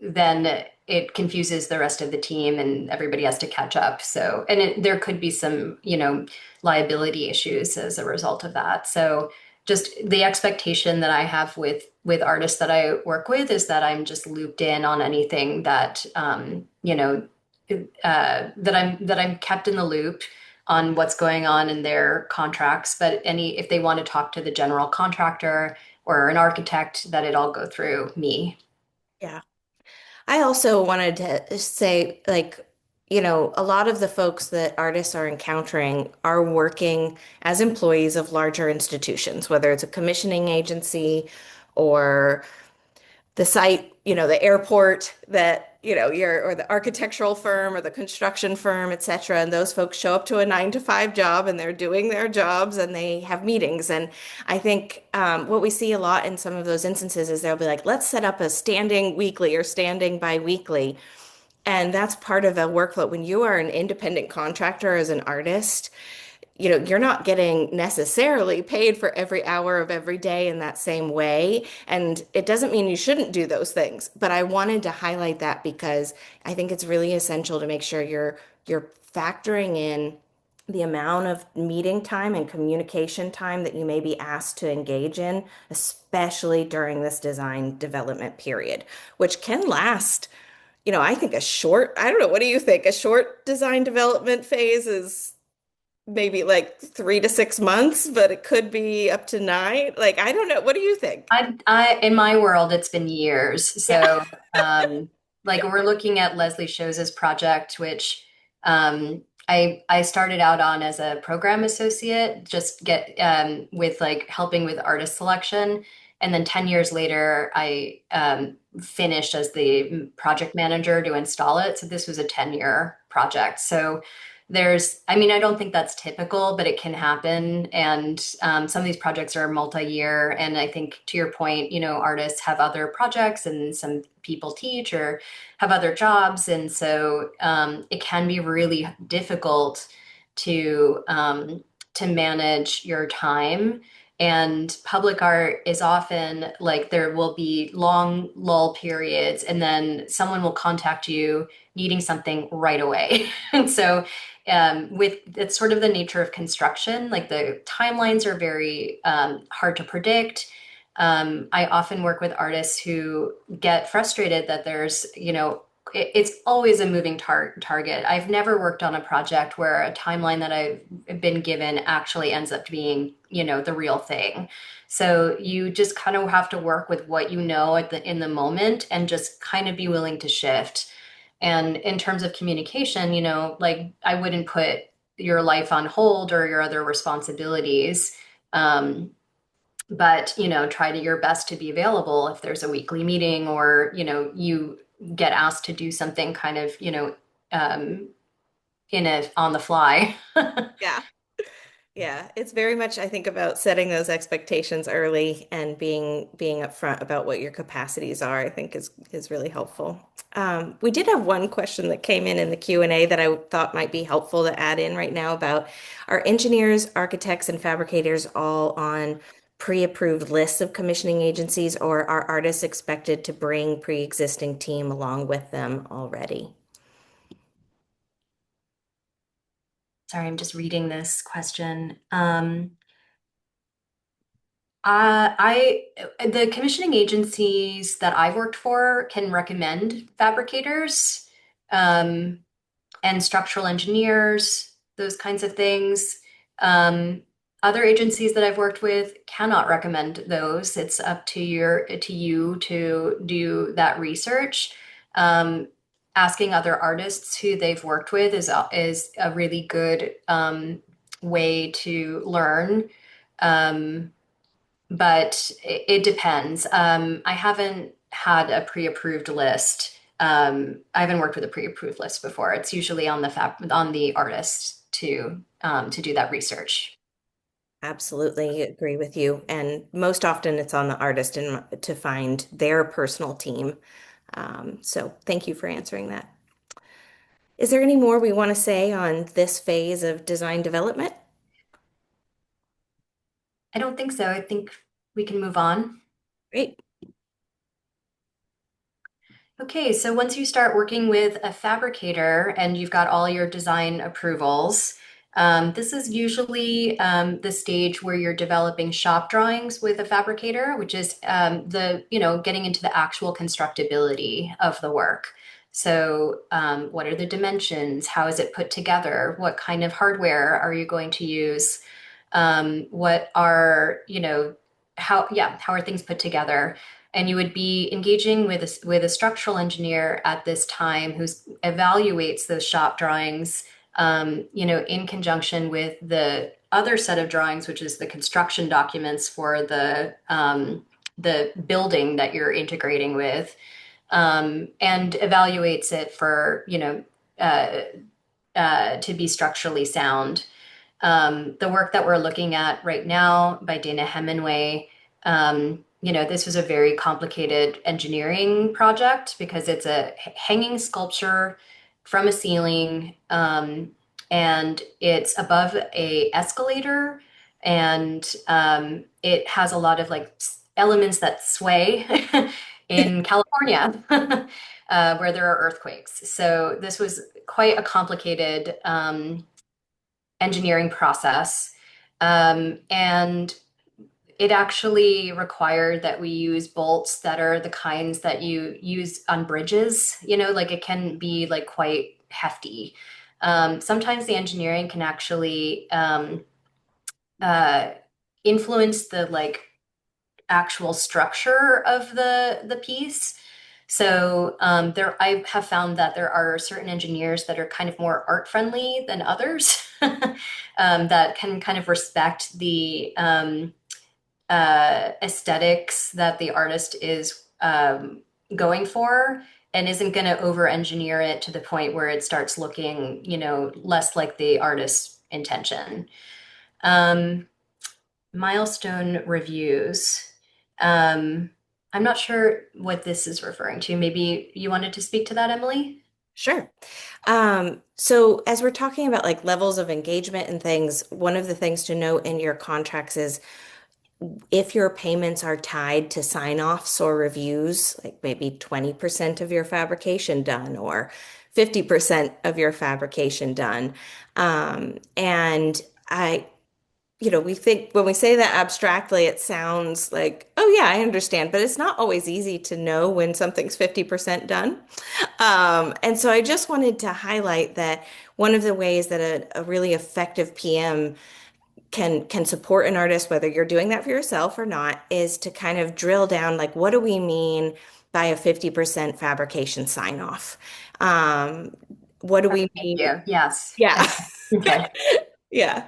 then it confuses the rest of the team and everybody has to catch up. So, and there could be some, liability issues as a result of that. So just the expectation that I have with artists that I work with is that I'm just looped in on anything that, that I'm kept in the loop on what's going on in their contracts. But if they want to talk to the general contractor or an architect, that it all go through me. Yeah. I also wanted to say, a lot of the folks that artists are encountering are working as employees of larger institutions, whether it's a commissioning agency or the site, the airport that or the architectural firm or the construction firm, et cetera. And those folks show up to a 9 to 5 job and they're doing their jobs and they have meetings. And I think what we see a lot in some of those instances is they'll be like, let's set up a standing weekly or standing bi-weekly. And that's part of a workflow. When you are an independent contractor as an artist, you're not getting necessarily paid for every hour of every day in that same way. And it doesn't mean you shouldn't do those things. But I wanted to highlight that because I think it's really essential to make sure you're factoring in the amount of meeting time and communication time that you may be asked to engage in, especially during this design development period, which can last, I think I don't know, what do you think? A short design development phase is maybe like 3 to 6 months, but it could be up to 9. Like, I don't know. What do you think? In my world, it's been years. Yeah. So, like we're looking at Leslie Shows' project, which I started out on as a program associate, just get with like helping with artist selection, and then 10 years later, I finished as the project manager to install it. So this was a 10-year project. So I mean, I don't think that's typical, but it can happen. And some of these projects are multi-year. And I think to your point, artists have other projects and some people teach or have other jobs. And so it can be really difficult to manage your time. And public art is often like there will be long lull periods, and then someone will contact you needing something right away. And so with it's sort of the nature of construction, like the timelines are very hard to predict. I often work with artists who get frustrated that it's always a moving target. I've never worked on a project where a timeline that I've been given actually ends up being, the real thing. So you just kind of have to work with what you know in the moment and just kind of be willing to shift. And in terms of communication, like I wouldn't put your life on hold or your other responsibilities. But, try to your best to be available if there's a weekly meeting or, you get asked to do something kind of, on the fly. Yeah. Yeah, it's very much, I think, about setting those expectations early and being upfront about what your capacities are, I think is really helpful. We did have one question that came in the Q&A that I thought might be helpful to add in right now about, are engineers, architects, and fabricators all on pre-approved lists of commissioning agencies, or are artists expected to bring pre-existing team along with them already? Sorry, I'm just reading this question. The commissioning agencies that I've worked for can recommend fabricators, um, and structural engineers, those kinds of things. Other agencies that I've worked with cannot recommend those. It's up to you to do that research. Asking other artists who they've worked with is a really good way to learn. Um, but it depends. I haven't had a pre-approved list. I haven't worked with a pre-approved list before. It's usually on the artist to do that research. Absolutely agree with you. And most often it's on the artist to find their personal team. So thank you for answering that. Is there any more we want to say on this phase of design development? I don't think so. I think we can move on. Great. Okay, so once you start working with a fabricator and you've got all your design approvals, this is usually the stage where you're developing shop drawings with a fabricator, which is getting into the actual constructability of the work. So, what are the dimensions? How is it put together? What kind of hardware are you going to use? What are, how are things put together? And you would be engaging with a structural engineer at this time who evaluates those shop drawings, in conjunction with the other set of drawings, which is the construction documents for the building that you're integrating with. and evaluates it for, to be structurally sound. The work that we're looking at right now by Dana Hemingway, this was a very complicated engineering project because it's a hanging sculpture from a ceiling, and it's above a escalator, and it has a lot of like elements that sway in California, where there are earthquakes. So this was quite a complicated engineering process. And it actually required that we use bolts that are the kinds that you use on bridges. Like it can be like quite hefty. Sometimes the engineering can actually uh, influence the like actual structure of the piece. So I have found that there are certain engineers that are kind of more art friendly than others, that can kind of respect the aesthetics that the artist is going for, and isn't going to over engineer it to the point where it starts looking, less like the artist's intention. Um, Milestone reviews. Um, I'm not sure what this is referring to. Maybe you wanted to speak to that, Emily? Sure. So as we're talking about like levels of engagement and things, one of the things to note in your contracts is if your payments are tied to sign-offs or reviews, like maybe 20% of your fabrication done or 50% of your fabrication done. And we think when we say that abstractly, it sounds like, oh yeah, I understand, but it's not always easy to know when something's 50% done. And so I just wanted to highlight that one of the ways that a really effective PM can support an artist, whether you're doing that for yourself or not, is to kind of drill down, like, what do we mean by a 50% fabrication sign off? What do we Thank mean? you. Yes. Yeah. Okay. Yeah.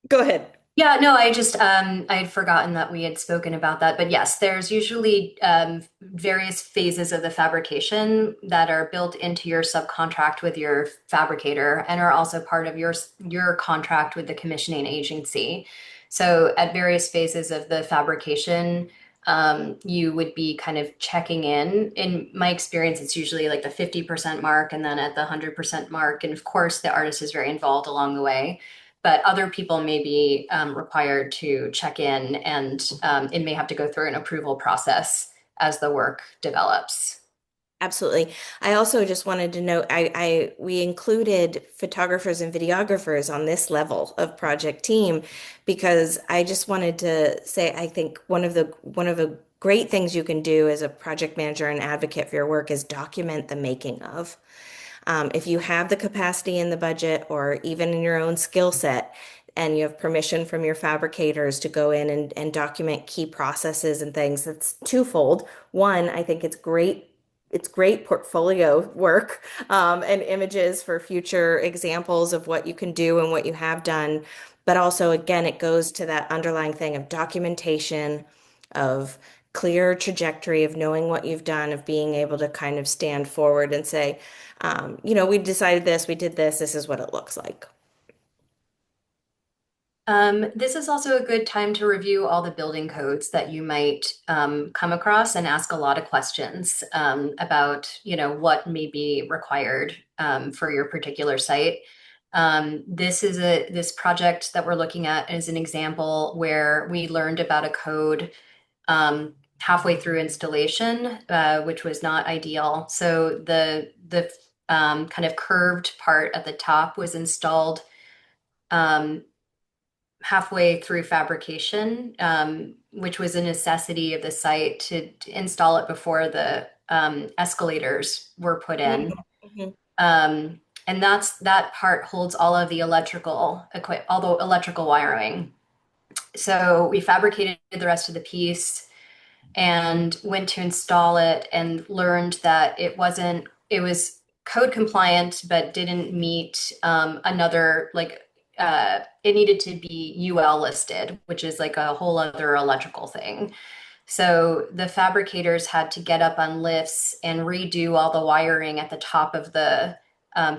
Go ahead. Yeah, no, I had forgotten that we had spoken about that. But yes, there's usually various phases of the fabrication that are built into your subcontract with your fabricator and are also part of your contract with the commissioning agency. So at various phases of the fabrication, you would be kind of checking in. In my experience, it's usually like the 50% mark and then at the 100% mark. And of course, the artist is very involved along the way, but other people may be required to check in, and it may have to go through an approval process as the work develops. Absolutely. I also just wanted to note, we included photographers and videographers on this level of project team because I just wanted to say I think one of the great things you can do as a project manager and advocate for your work is document the making of. If you have the capacity in the budget or even in your own skill set, and you have permission from your fabricators to go in and document key processes and things, that's twofold. One, I think it's great portfolio work, and images for future examples of what you can do and what you have done. But also, again, it goes to that underlying thing of documentation, of clear trajectory, of knowing what you've done, of being able to kind of stand forward and say, we decided this, we did this, this is what it looks like. This is also a good time to review all the building codes that you might come across and ask a lot of questions about, what may be required for your particular site. This project that we're looking at is an example where we learned about a code halfway through installation, which was not ideal. So the kind of curved part at the top was installed um, halfway through fabrication, which was a necessity of the site to install it before the escalators were put in. Mhm. And that part holds all the electrical wiring. So we fabricated the rest of the piece and went to install it and learned that it was code compliant, but didn't meet another, like, it needed to be UL listed, which is like a whole other electrical thing. So the fabricators had to get up on lifts and redo all the wiring at the top of the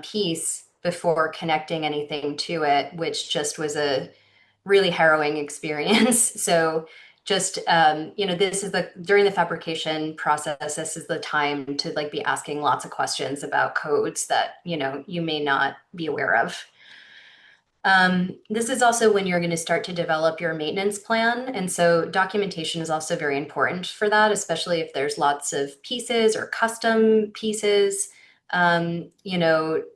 piece before connecting anything to it, which just was a really harrowing experience. So just this is the during the fabrication process, this is the time to like be asking lots of questions about codes that you may not be aware of. This is also when you're going to start to develop your maintenance plan. And so documentation is also very important for that, especially if there's lots of pieces or custom pieces.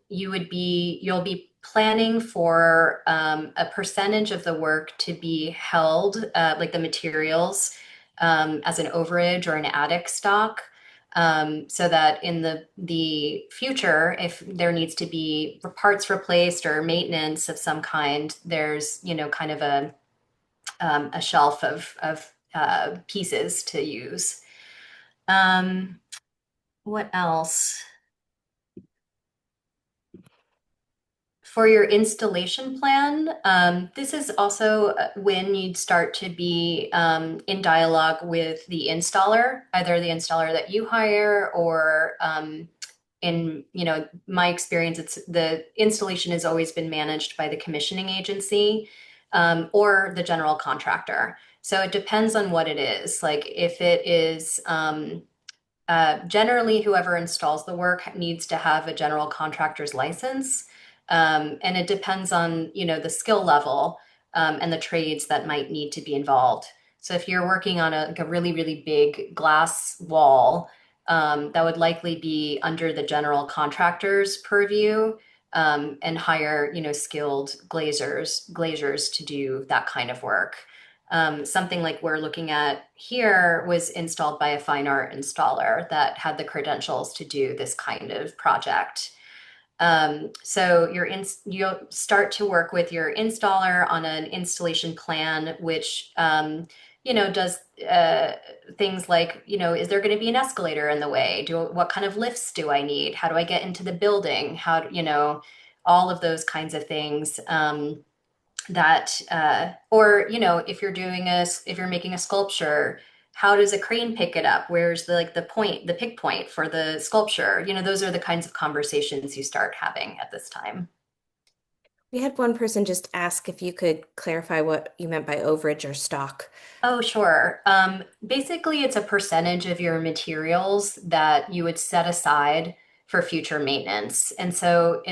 You'll be planning for a percentage of the work to be held, like the materials, as an overage or an attic stock, so that in the future, if there needs to be parts replaced or maintenance of some kind, there's kind of a shelf of pieces to use. What else? For your installation plan, this is also when you'd start to be in dialogue with the installer, either the installer that you hire or in my experience, it's the installation has always been managed by the commissioning agency or the general contractor. So it depends on what it is. Like if it is generally, whoever installs the work needs to have a general contractor's license. And it depends on, the skill level and the trades that might need to be involved. So if you're working on like a really, really big glass wall, that would likely be under the general contractor's purview, and hire, skilled glaziers to do that kind of work. Something like we're looking at here was installed by a fine art installer that had the credentials to do this kind of project. So you'll start to work with your installer on an installation plan, which does things like, is there going to be an escalator in the way? What kind of lifts do I need? How do I get into the building? All of those kinds of things. That or if you're making a sculpture, how does a crane pick it up? Where's the pick point for the sculpture? Those are the kinds of conversations you start having at this time. We had one person just ask if you could clarify what you meant by overage or stock. Oh, sure. Basically, it's a percentage of your materials that you would set aside for future maintenance. And so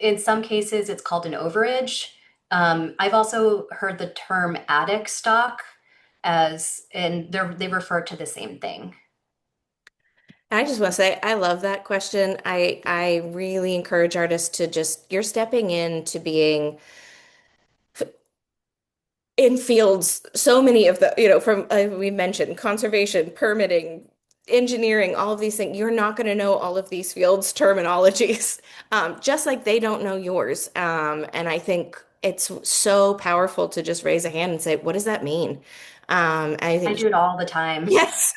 in some cases, it's called an overage. I've also heard the term attic stock and they refer to the same thing. I just want to say I love that question. I really encourage artists to just you're stepping into being in fields, so many of the, from we mentioned conservation, permitting, engineering, all of these things. You're not going to know all of these fields' terminologies, just like they don't know yours. And I think it's so powerful to just raise a hand and say, what does that mean? I I think, do it all the time. yes,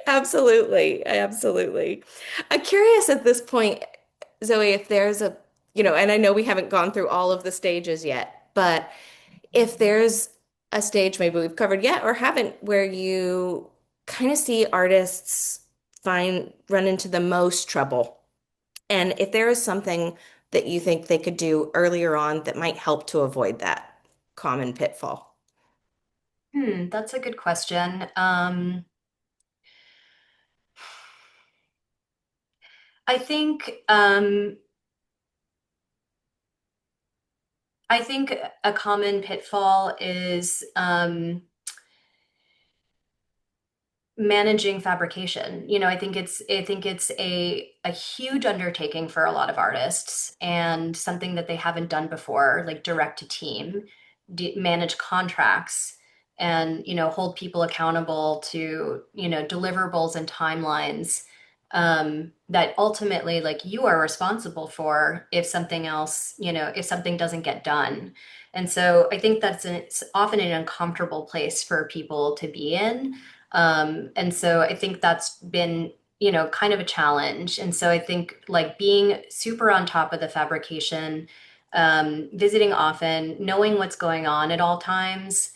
absolutely. Absolutely. I'm curious at this point, Zoe, if there's and I know we haven't gone through all of the stages yet, but if there's a stage maybe we've covered yet or haven't where you kind of see artists run into the most trouble, and if there is something that you think they could do earlier on that might help to avoid that common pitfall. That's a good question. I think I think a common pitfall is managing fabrication. I think it's a huge undertaking for a lot of artists and something that they haven't done before, like direct to team, manage contracts and hold people accountable to deliverables and timelines, that ultimately like you are responsible for if something else, if something doesn't get done. And so I think it's often an uncomfortable place for people to be in. And so I think that's been, kind of a challenge. And so I think like being super on top of the fabrication, visiting often, knowing what's going on at all times,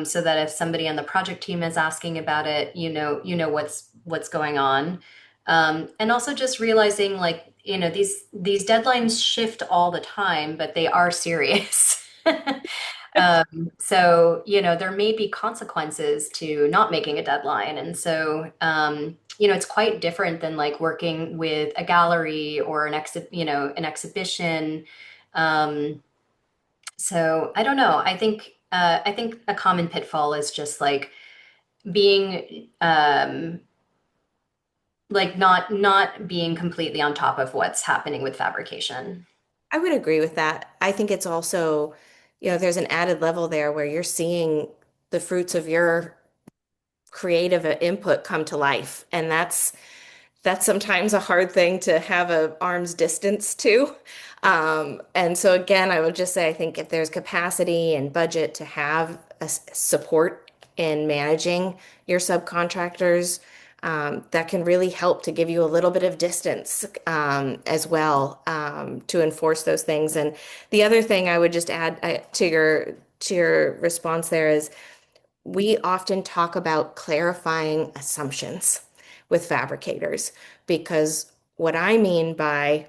so that if somebody on the project team is asking about it, you know what's going on. And also just realizing like, these deadlines shift all the time, but they are serious. So, there may be consequences to not making a deadline. And so, it's quite different than like working with a gallery or an exhibition. Um, so I don't know. I think a common pitfall is just like being like not being completely on top of what's happening with fabrication. I would agree with that. I think it's also, there's an added level there where you're seeing the fruits of your creative input come to life. And that's sometimes a hard thing to have a arm's distance to. And so again, I would just say I think if there's capacity and budget to have support in managing your subcontractors, that can really help to give you a little bit of distance as well to enforce those things. And the other thing I would just add to your response there is we often talk about clarifying assumptions with fabricators because what I mean by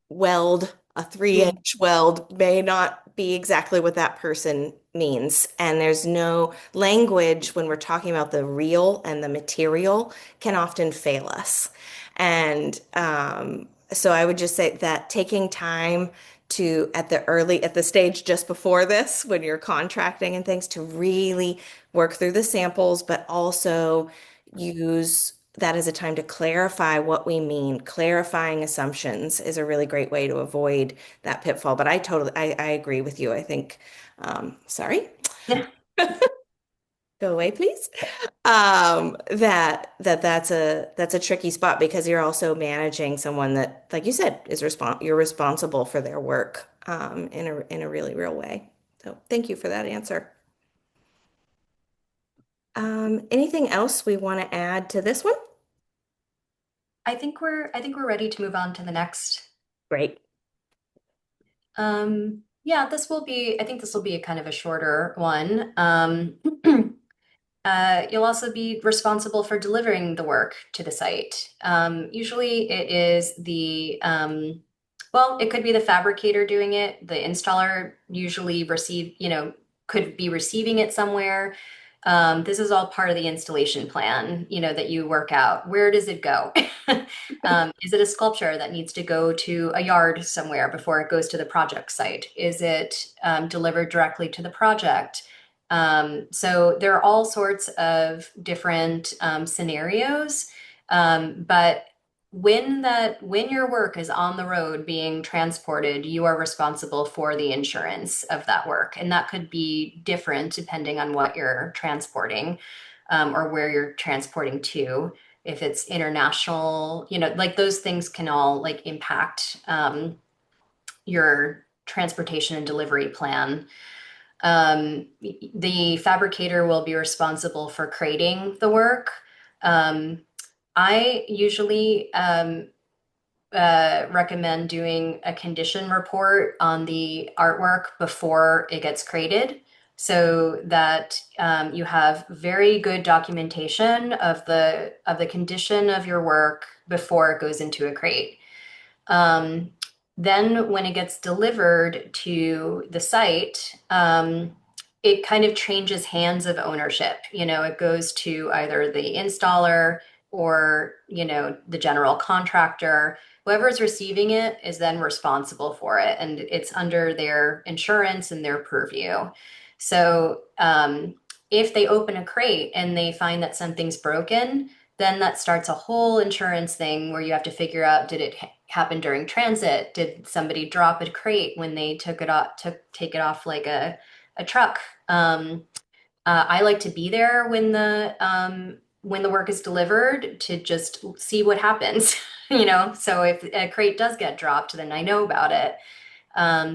weld, a Mm. 3-inch weld may not be exactly what that person means. And there's no language when we're talking about the real and the material can often fail us. And so I would just say that taking time to at the stage just before this, when you're contracting and things, to really work through the samples, but also use that as a time to clarify what we mean. Clarifying assumptions is a really great way to avoid that pitfall. But I agree with you. I think, sorry, go away, please. That's a tricky spot because you're also managing someone that, like you said, you're responsible for their work, in a really real way. So thank you for that answer. Anything else we want to add to this one? I think we're ready to move on to the next. Great. Yeah, I think this will be a kind of a shorter one. You'll also be responsible for delivering the work to the site. Usually it is well, it could be the fabricator doing it. The installer usually could be receiving it somewhere. This is all part of the installation plan, that you work out. Where does it go? Is it a sculpture that needs to go to a yard somewhere before it goes to the project site? Is it delivered directly to the project? So there are all sorts of different scenarios, but when your work is on the road being transported, you are responsible for the insurance of that work, and that could be different depending on what you're transporting, or where you're transporting to. If it's international, like those things can all like impact your transportation and delivery plan. The fabricator will be responsible for creating the work. Um, I usually recommend doing a condition report on the artwork before it gets created so that you have very good documentation of the condition of your work before it goes into a crate. Um, then when it gets delivered to the site, it kind of changes hands of ownership. It goes to either the installer or, the general contractor. Whoever's receiving it is then responsible for it, and it's under their insurance and their purview. So, if they open a crate and they find that something's broken, then that starts a whole insurance thing where you have to figure out, did it happen during transit? Did somebody drop a crate when they took it off, take it off like a truck? I like to be there when the work is delivered to just see what happens, So if a crate does get dropped, then I know about it.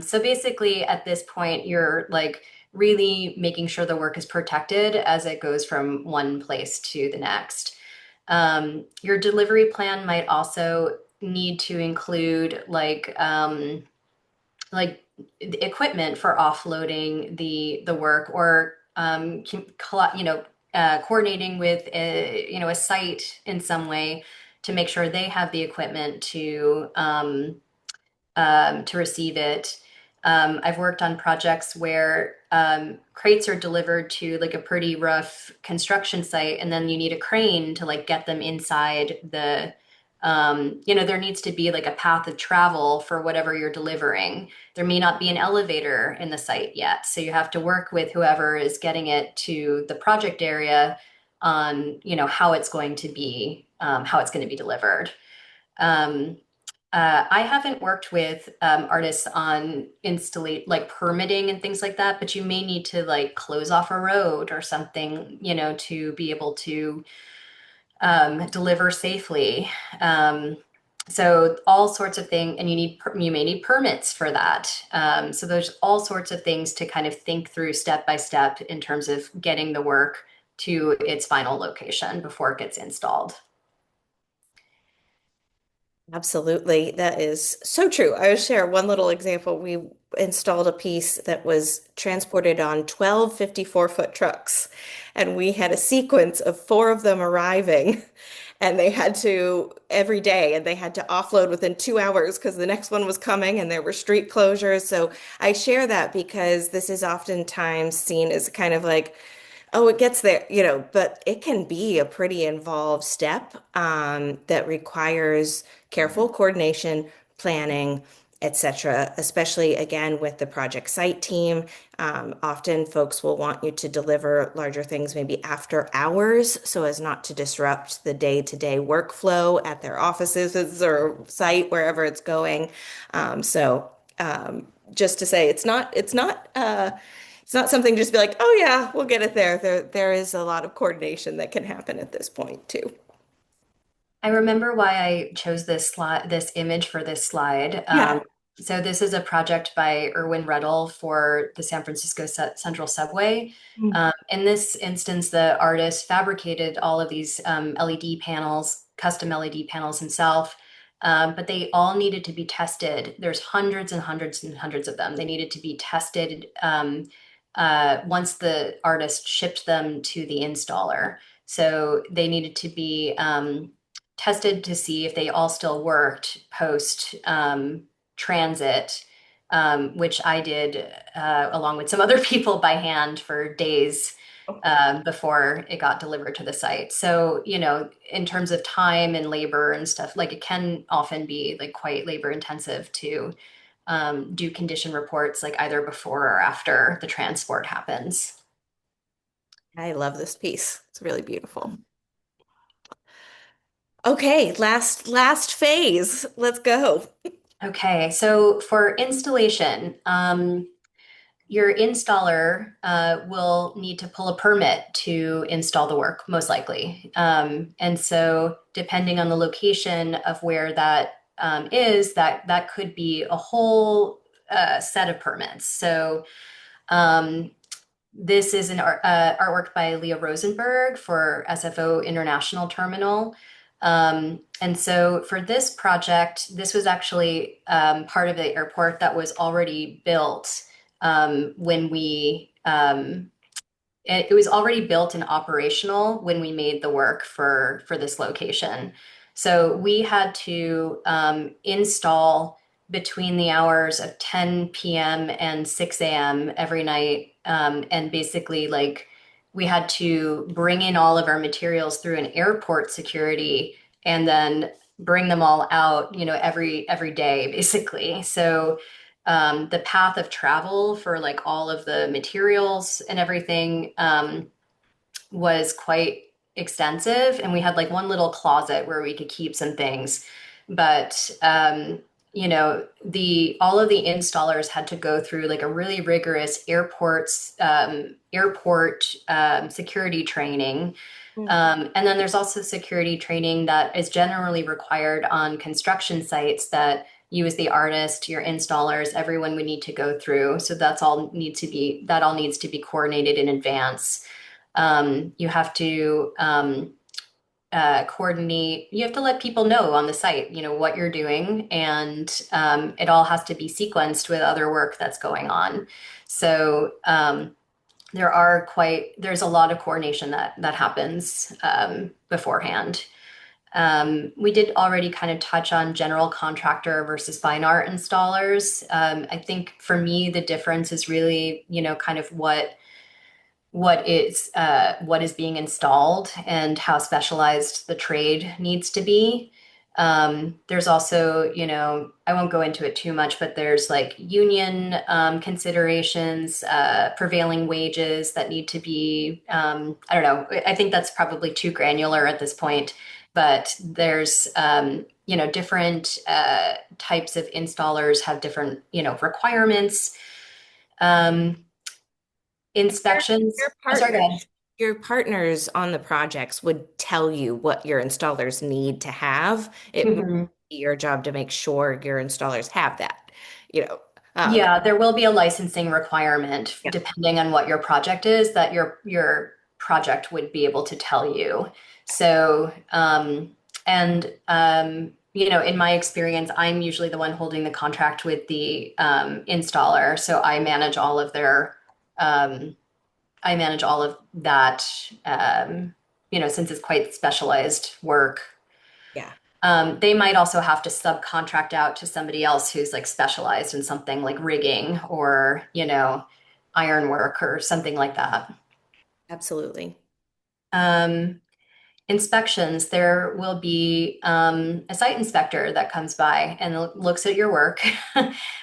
So basically, at this point, you're like really making sure the work is protected as it goes from one place to the next. Your delivery plan might also need to include like the equipment for offloading the work, or coordinating with a site in some way to make sure they have the equipment to receive it. I've worked on projects where crates are delivered to like a pretty rough construction site, and then you need a crane to like get them inside there needs to be like a path of travel for whatever you're delivering. There may not be an elevator in the site yet, so you have to work with whoever is getting it to the project area on, how it's going to be delivered. Um, I haven't worked with artists on installate like permitting and things like that, but you may need to like close off a road or something, to be able to deliver safely. So all sorts of things, and you may need permits for that. So there's all sorts of things to kind of think through step by step in terms of getting the work to its final location before it gets installed. Absolutely. That is so true. I will share one little example. We installed a piece that was transported on 12 54-foot trucks, and we had a sequence of four of them arriving, and they had to every day, and they had to offload within 2 hours because the next one was coming and there were street closures. So I share that because this is oftentimes seen as kind of like, oh, it gets there, but it can be a pretty involved step that requires careful coordination, planning, etc., especially again with the project site team. Often folks will want you to deliver larger things maybe after hours so as not to disrupt the day-to-day workflow at their offices or site, wherever it's going. Just to say, it's not something just be like, oh yeah, we'll get it there. There is a lot of coordination that can happen at this point too. I remember why I chose this image for this slide. Yeah. So this is a project by Irwin Reddle for the San Francisco Central Subway. Mm. In this instance, the artist fabricated all of these LED panels, custom LED panels himself, but they all needed to be tested. There's hundreds and hundreds and hundreds of them. They needed to be tested once the artist shipped them to the installer. So they needed to be tested to see if they all still worked post transit, which I did along with some other people by hand for days before it got delivered to the site. So, in terms of time and labor and stuff, like it can often be like quite labor intensive to do condition reports like either before or after the transport happens. I love this piece. It's really beautiful. Okay, last phase. Let's go. Okay, so for installation, your installer will need to pull a permit to install the work, most likely. And so, depending on the location of where that is, that could be a whole set of permits. So, um, this is an artwork by Leah Rosenberg for SFO International Terminal. And so for this project, this was actually part of the airport that was already built when it was already built and operational when we made the work for this location. So we had to install between the hours of 10 p.m. and 6 a.m. every night. And basically, like, we had to bring in all of our materials through an airport security and then bring them all out, every day, basically. So the path of travel for like all of the materials and everything was quite extensive, and we had like one little closet where we could keep some things, but the all of the installers had to go through like a really rigorous airport security training. And then there's also security training that is generally required on construction sites that you as the artist, your installers, everyone would need to go through. So that all needs to be coordinated in advance. You have to coordinate, you have to let people know on the site, what you're doing, and it all has to be sequenced with other work that's going on. So there's a lot of coordination that happens beforehand. We did already kind of touch on general contractor versus fine art installers. I think for me, the difference is really, kind of what is being installed and how specialized the trade needs to be. There's also, I won't go into it too much, but there's like union considerations, prevailing wages that need to be, I don't know, I think that's probably too granular at this point, but there's, different types of installers have different, requirements. Um, Your Inspections. Oh, sorry, go ahead. partners, your partners on the projects would tell you what your installers need to have. It might Mhm. be your job to make sure your installers have that, you know. Um, Yeah, there will be a licensing requirement yeah, depending on what your project is that your project would be able to tell you. So, in my experience, I'm usually the one holding the contract with the installer. So um, I manage all of that, since it's quite specialized work. yeah, They might also have to subcontract out to somebody else who's like specialized in something like rigging or, ironwork or something like that. absolutely. Um, Inspections, there will be a site inspector that comes by and looks at your work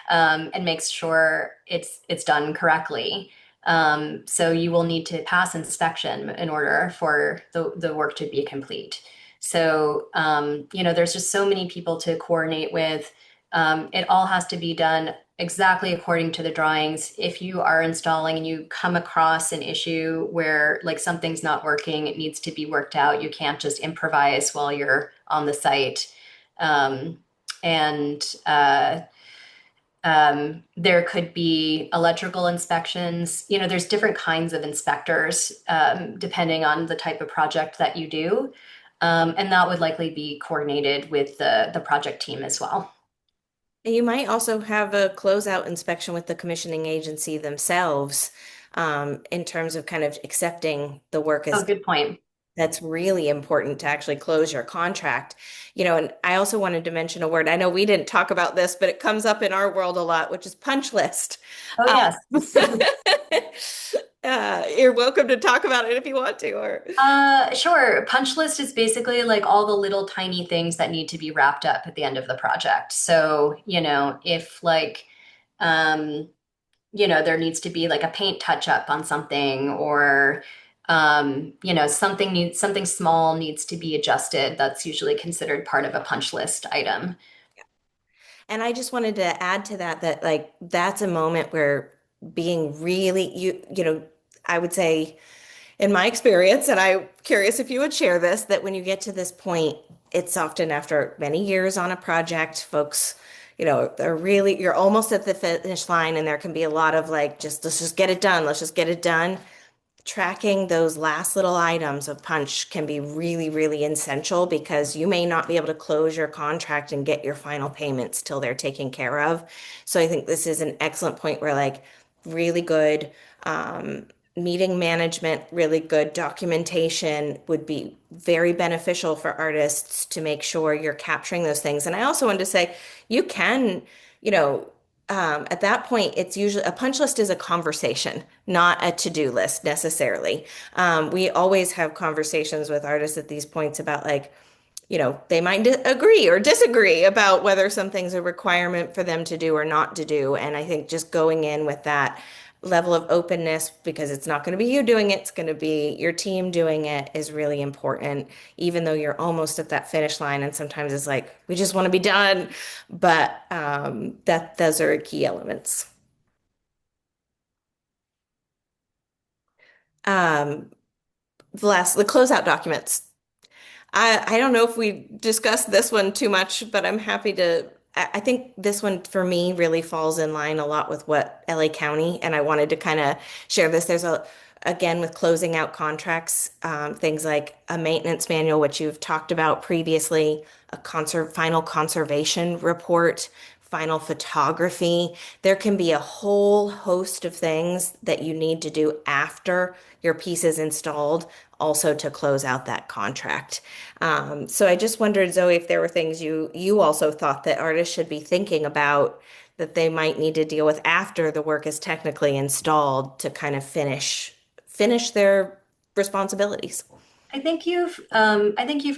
and makes sure it's done correctly. So you will need to pass inspection in order for the work to be complete. So there's just so many people to coordinate with. It all has to be done exactly according to the drawings. If you are installing and you come across an issue where like something's not working, it needs to be worked out. You can't just improvise while you're on the site. Um, and there could be electrical inspections. There's different kinds of inspectors depending on the type of project that you do. And that would likely be coordinated with the project team as well. And you might also have a closeout inspection with the commissioning agency themselves, in terms of kind of accepting the work Oh, as good point. that's really important to actually close your contract. And I also wanted to mention a word. I know we didn't talk about this, but it comes up in our world a lot, which is punch list. Oh, Um, yes. you're welcome to talk about it if you want to, or Sure. Punch list is basically like all the little tiny things that need to be wrapped up at the end of the project. So, if like, um, there needs to be like a paint touch up on something or, something small needs to be adjusted. That's usually considered part of a punch list item. and I just wanted to add to that that like that's a moment where being really I would say in my experience, and I'm curious if you would share this, that when you get to this point, it's often after many years on a project, folks, they're really, you're almost at the finish line, and there can be a lot of like, let's just get it done. Let's just get it done. Tracking those last little items of punch can be really, really essential because you may not be able to close your contract and get your final payments till they're taken care of. So I think this is an excellent point where like really good meeting management, really good documentation would be very beneficial for artists to make sure you're capturing those things. And I also wanted to say you can, you know, at that point, it's usually a punch list is a conversation, not a to-do list necessarily. We always have conversations with artists at these points about like, they might agree or disagree about whether something's a requirement for them to do or not to do. And I think just going in with that level of openness, because it's not going to be you doing it, it's going to be your team doing it, is really important, even though you're almost at that finish line. And sometimes it's like, we just want to be done. But those are key elements. Um, the closeout documents. I don't know if we discussed this one too much, but I'm happy to. I think this one for me really falls in line a lot with what LA County, and I wanted to kind of share this. again, with closing out contracts, things like a maintenance manual, which you've talked about previously, a final conservation report, final photography. There can be a whole host of things that you need to do after your piece is installed, also to close out that contract. So I just wondered, Zoe, if there were things you also thought that artists should be thinking about that they might need to deal with after the work is technically installed to kind of finish their responsibilities. I think you've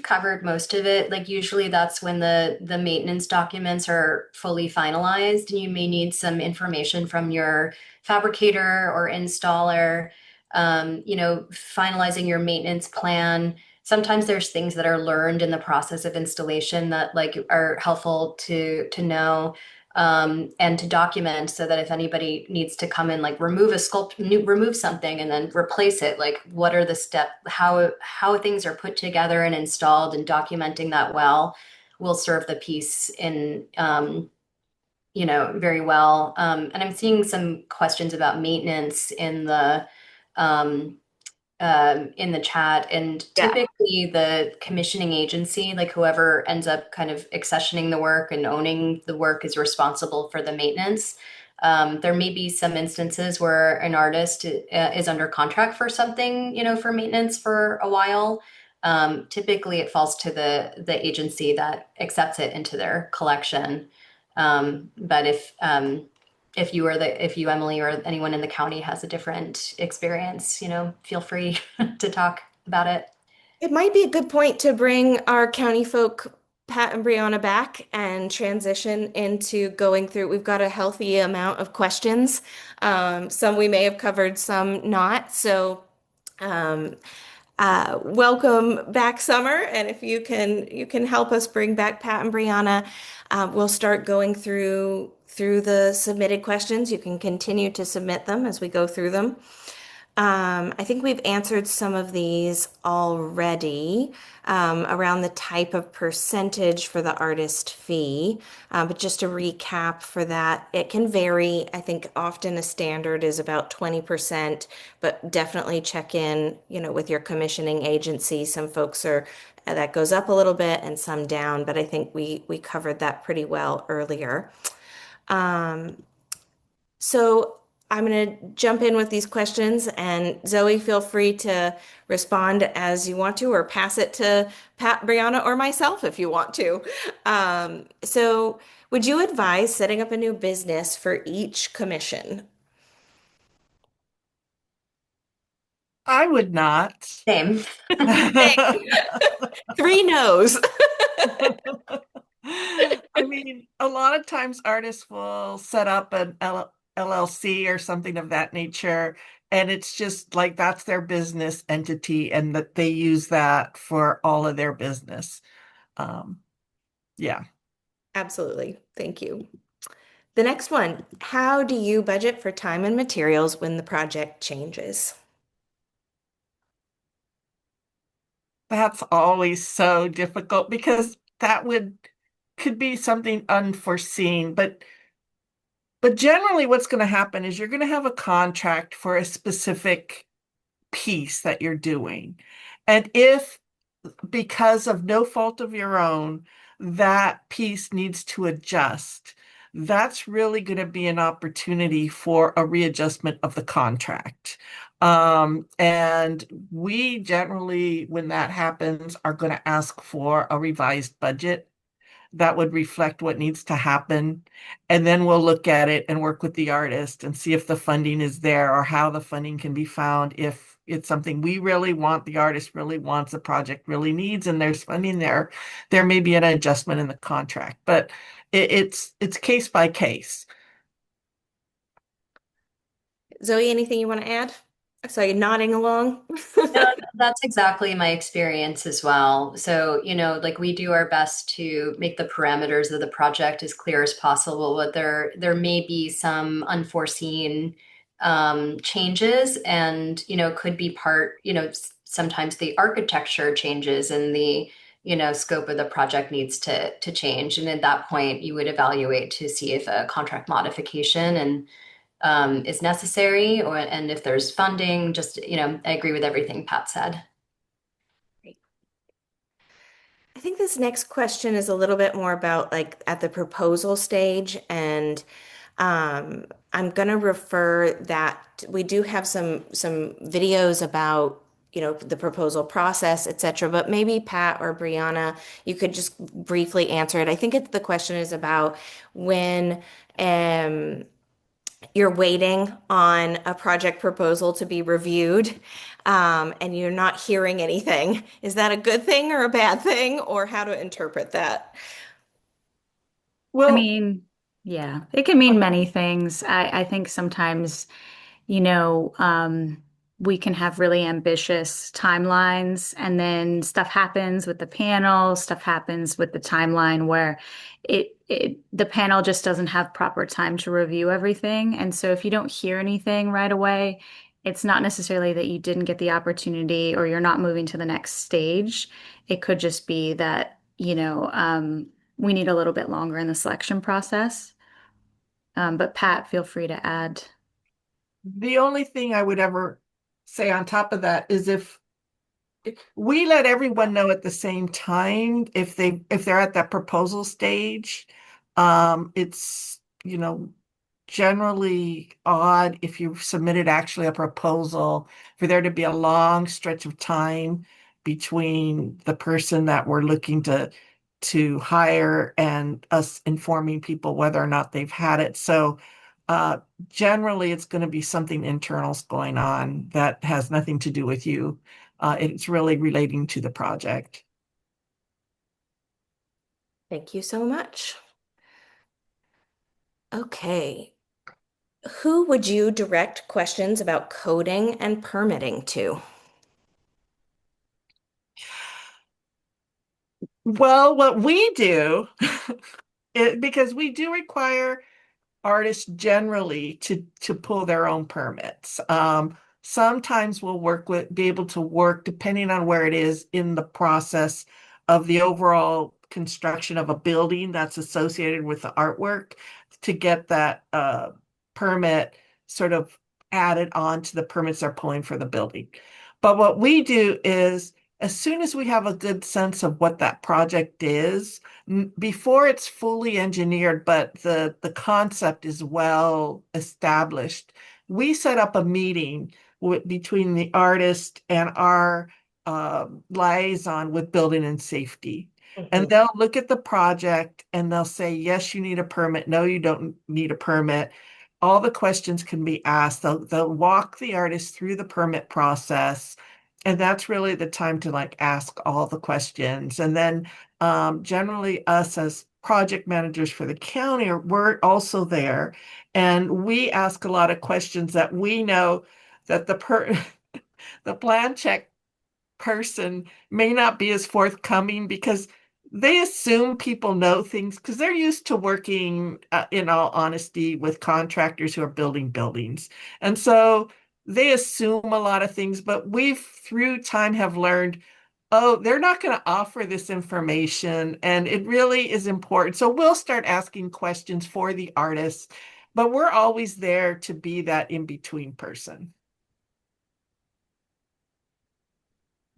covered most of it. Like usually that's when the maintenance documents are fully finalized and you may need some information from your fabricator or installer. Finalizing your maintenance plan. Sometimes there's things that are learned in the process of installation that like are helpful to know and to document so that if anybody needs to come in, like remove something and then replace it, like what are the steps, how things are put together and installed, and documenting that well will serve the piece in, very well. And I'm seeing some questions about maintenance um, in the chat. And Yeah. typically, the commissioning agency, like whoever ends up kind of accessioning the work and owning the work, is responsible for the maintenance. There may be some instances where an artist is under contract for something, for maintenance for a while. Typically, it falls to the agency that accepts it into their collection. But if you, Emily, or anyone in the county has a different experience, feel free to talk about it. It might be a good point to bring our county folk, Pat and Brianna, back and transition into going through. We've got a healthy amount of questions. Some we may have covered, some not. So, um, welcome back, Summer. And if you can help us bring back Pat and Brianna, we'll start going through the submitted questions. You can continue to submit them as we go through them. I think we've answered some of these already around the type of percentage for the artist fee. But just to recap for that, it can vary. I think often a standard is about 20%, but definitely check in, with your commissioning agency. Some folks that goes up a little bit and some down, but I think we covered that pretty well earlier. Um, so I'm going to jump in with these questions, and Zoe, feel free to respond as you want to, or pass it to Pat, Brianna, or myself if you want to. So, would you advise setting up a new business for each commission? I would not. Same. Three no's. I mean, a lot of times artists will set up an LLC or something of that nature, and it's just like that's their business entity, and that they use that for all of their business. Um, yeah, Absolutely. Thank you. The next one, how do you budget for time and materials when the project changes? that's always so difficult because that would could be something unforeseen, but generally what's going to happen is you're going to have a contract for a specific piece that you're doing. And if because of no fault of your own, that piece needs to adjust, that's really going to be an opportunity for a readjustment of the contract. And we generally, when that happens, are going to ask for a revised budget that would reflect what needs to happen. And then we'll look at it and work with the artist and see if the funding is there or how the funding can be found. If it's something we really want, the artist really wants, the project really needs, and there's funding there, there may be an adjustment in the contract. But it's case by case. Zoe, anything you want to add? I saw you nodding along. No, that's exactly my experience as well. So, like we do our best to make the parameters of the project as clear as possible, but there may be some unforeseen changes, and could be sometimes the architecture changes and the scope of the project needs to change. And at that point, you would evaluate to see if a contract modification and is necessary, and if there's funding. Just, I agree with everything Pat said. I think this next question is a little bit more about like at the proposal stage, and I'm gonna refer that we do have some videos about the proposal process, etc. But maybe Pat or Brianna, you could just briefly answer it. I think the question is about when um, you're waiting on a project proposal to be reviewed, and you're not hearing anything. Is that a good thing or a bad thing, or how to interpret that? I Well, mean, yeah, it can mean many things. I think sometimes, you know, we can have really ambitious timelines, and then stuff happens with the panel, stuff happens with the timeline where the panel just doesn't have proper time to review everything. And so if you don't hear anything right away, it's not necessarily that you didn't get the opportunity or you're not moving to the next stage. It could just be that, we need a little bit longer in the selection process. But Pat, feel free to add. the only thing I would ever say on top of that is if we let everyone know at the same time if they're at that proposal stage. It's, generally odd if you submitted actually a proposal for there to be a long stretch of time between the person that we're looking to hire and us informing people whether or not they've had it. So uh, generally it's going to be something internal's going on that has nothing to do with you. It's really relating to the project. Thank you so much. Okay. Who would you direct questions about coding and permitting to? Well, what we do, because we do require artists generally to pull their own permits. Sometimes we'll be able to work depending on where it is in the process of the overall construction of a building that's associated with the artwork to get that permit sort of added on to the permits they're pulling for the building. But what we do is as soon as we have a good sense of what that project is, before it's fully engineered, but the concept is well established, we set up a meeting between the artist and our liaison with building and safety. And Mhm. they'll look at the project and they'll say, yes, you need a permit. No, you don't need a permit. All the questions can be asked. They'll walk the artist through the permit process. And that's really the time to like ask all the questions. And then generally us as project managers for the county, we're also there. And we ask a lot of questions that we know that the plan check person may not be as forthcoming because they assume people know things because they're used to working, in all honesty, with contractors who are building buildings. And so they assume a lot of things, but we've through time have learned, oh, they're not going to offer this information. And it really is important. So we'll start asking questions for the artists, but we're always there to be that in-between person.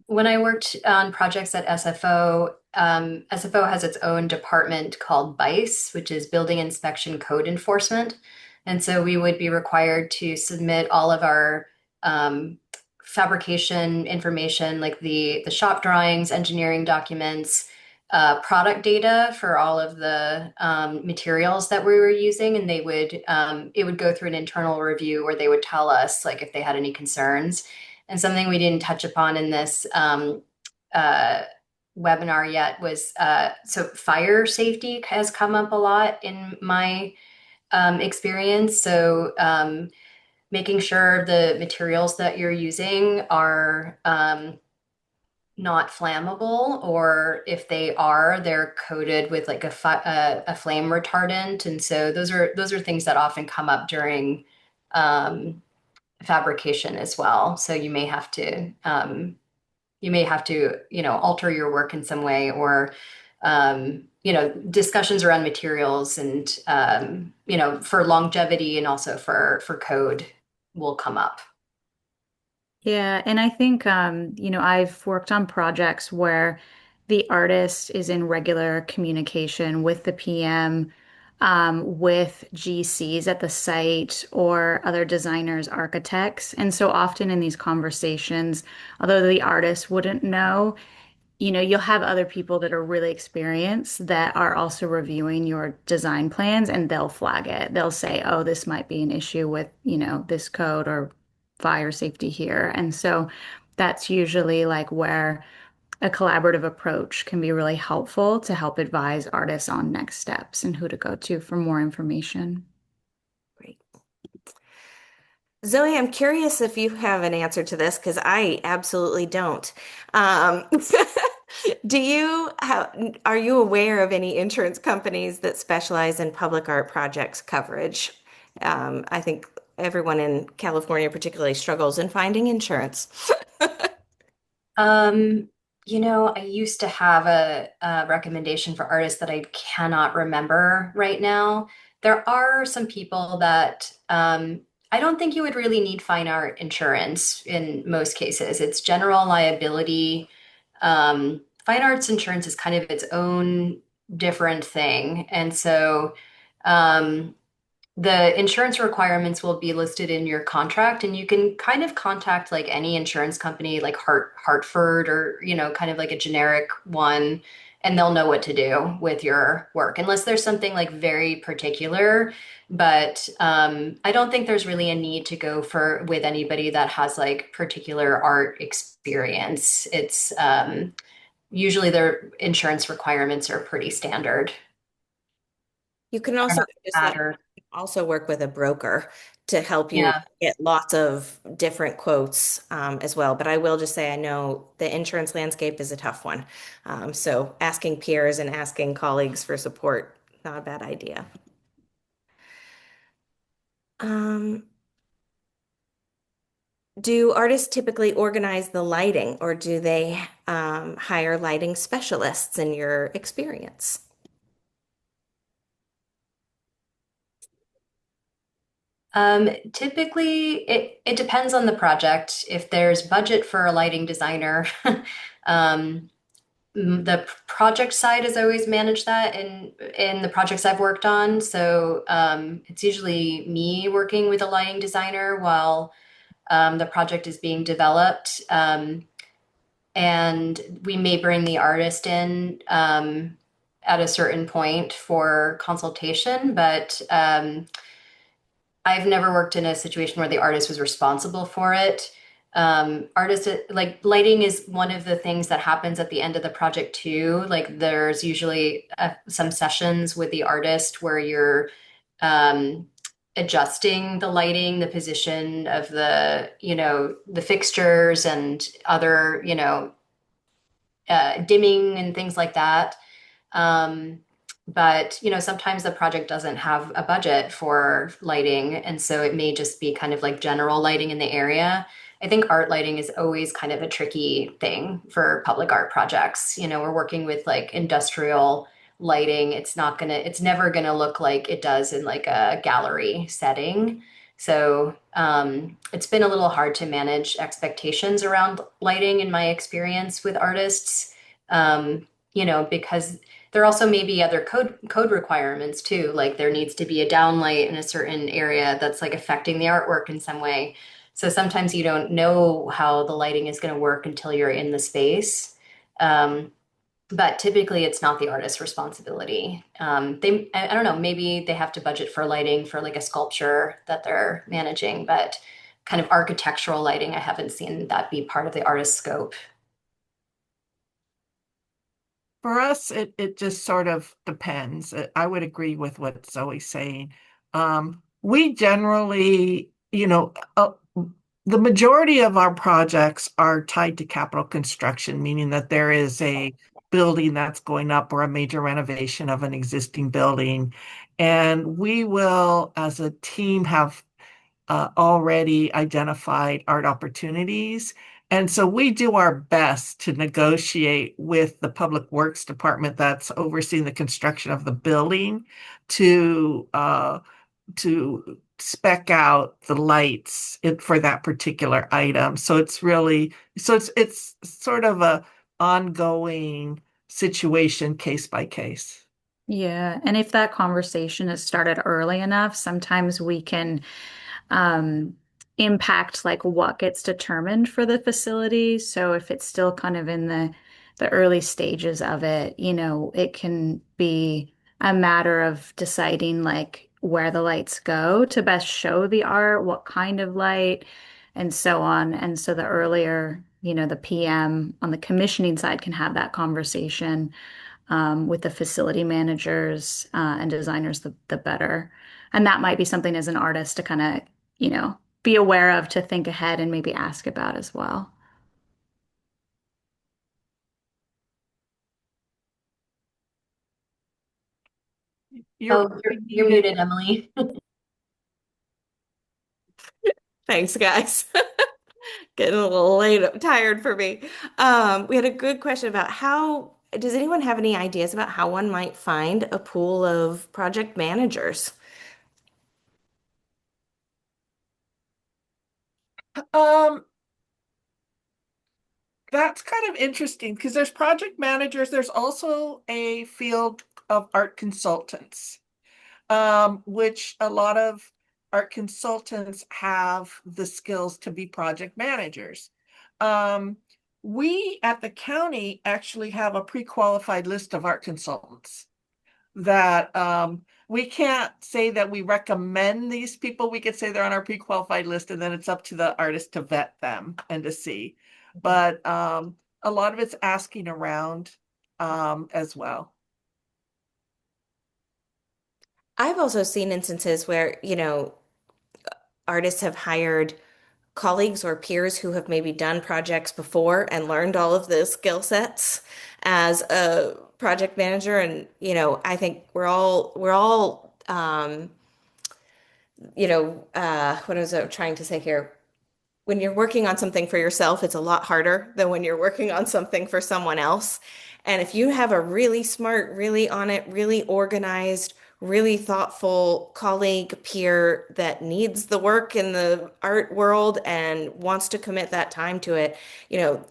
When I worked on projects at SFO, SFO has its own department called BICE, which is Building Inspection Code Enforcement. And so we would be required to submit all of our um, fabrication information, like the shop drawings, engineering documents, product data for all of the materials that we were using. And it would go through an internal review where they would tell us like if they had any concerns. And something we didn't touch upon in this uh, webinar yet was so fire safety has come up a lot in my experience. So making sure the materials that you're using are not flammable, or if they are, they're coated with like a flame retardant. And so those are things that often come up during fabrication as well. So you may have to, alter your work in some way, or discussions around materials and for longevity and also for code will come up. Yeah, and I think I've worked on projects where the artist is in regular communication with the PM, with GCs at the site or other designers, architects. And so often in these conversations, although the artist wouldn't know, you'll have other people that are really experienced that are also reviewing your design plans and they'll flag it. They'll say, oh, this might be an issue with, this code or fire safety here. And so that's usually like where a collaborative approach can be really helpful to help advise artists on next steps and who to go to for more information. Great. Zoe, I'm curious if you have an answer to this because I absolutely don't. Um, are you aware of any insurance companies that specialize in public art projects coverage? I think everyone in California particularly struggles in finding insurance. Um, I used to have a recommendation for artists that I cannot remember right now. There are some people that I don't think you would really need fine art insurance in most cases. It's general liability. Fine arts insurance is kind of its own different thing. And so um, the insurance requirements will be listed in your contract, and you can kind of contact like any insurance company, like Hartford, or kind of like a generic one, and they'll know what to do with your work, unless there's something like very particular. But I don't think there's really a need to go for with anybody that has like particular art experience. It's usually their insurance requirements are pretty standard. You can Are also not just bad or also work with a broker to help you yeah. get lots of different quotes as well. But I will just say I know the insurance landscape is a tough one. So asking peers and asking colleagues for support, not a bad idea. Um, do artists typically organize the lighting or do they hire lighting specialists in your experience? Typically, it depends on the project. If there's budget for a lighting designer, um, the project side has always managed that in the projects I've worked on. So it's usually me working with a lighting designer while the project is being developed. And we may bring the artist in at a certain point for consultation, but I've never worked in a situation where the artist was responsible for it. Artist like lighting is one of the things that happens at the end of the project too. Like there's usually some sessions with the artist where you're um, adjusting the lighting, the position of the fixtures and other, dimming and things like that. Um, but sometimes the project doesn't have a budget for lighting, and so it may just be kind of like general lighting in the area. I think art lighting is always kind of a tricky thing for public art projects. We're working with like industrial lighting. It's never gonna look like it does in like a gallery setting. So it's been a little hard to manage expectations around lighting in my experience with artists. Because there also may be other code requirements too. Like there needs to be a downlight in a certain area that's like affecting the artwork in some way. So sometimes you don't know how the lighting is going to work until you're in the space. Um, but typically it's not the artist's responsibility. I don't know, maybe they have to budget for lighting for like a sculpture that they're managing, but kind of architectural lighting, I haven't seen that be part of the artist's scope. For us, it just sort of depends. I would agree with what Zoe's saying. We generally, the majority of our projects are tied to capital construction, meaning that there is a building that's going up or a major renovation of an existing building. And we will, as a team, have already identified art opportunities. And so we do our best to negotiate with the Public Works Department that's overseeing the construction of the building to spec out the lights for that particular item. So it's sort of a ongoing situation case by case. Yeah, and if that conversation is started early enough, sometimes we can um, impact like what gets determined for the facility. So if it's still kind of in the early stages of it, it can be a matter of deciding like where the lights go to best show the art, what kind of light, and so on. And so the earlier, the PM on the commissioning side can have that conversation with the facility managers and designers, the better. And that might be something as an artist to kind of, be aware of, to think ahead and maybe ask about as well. You're Oh, you're muted. muted, Emily. Thanks, guys. Getting a little late, tired for me. We had a good question about does anyone have any ideas about how one might find a pool of project managers? Um, that's kind of interesting because there's project managers. There's also a field of art consultants, which a lot of art consultants have the skills to be project managers. Um, we at the county actually have a pre-qualified list of art consultants that we can't say that we recommend these people. We could say they're on our pre-qualified list, and then it's up to the artist to vet them and to see. But a lot of it's asking around as well. I've also seen instances where, artists have hired colleagues or peers who have maybe done projects before and learned all of the skill sets as a project manager. And, I think we're all what was I trying to say here? When you're working on something for yourself, it's a lot harder than when you're working on something for someone else. And if you have a really smart, really on it, really organized, really thoughtful colleague, peer that needs the work in the art world and wants to commit that time to it,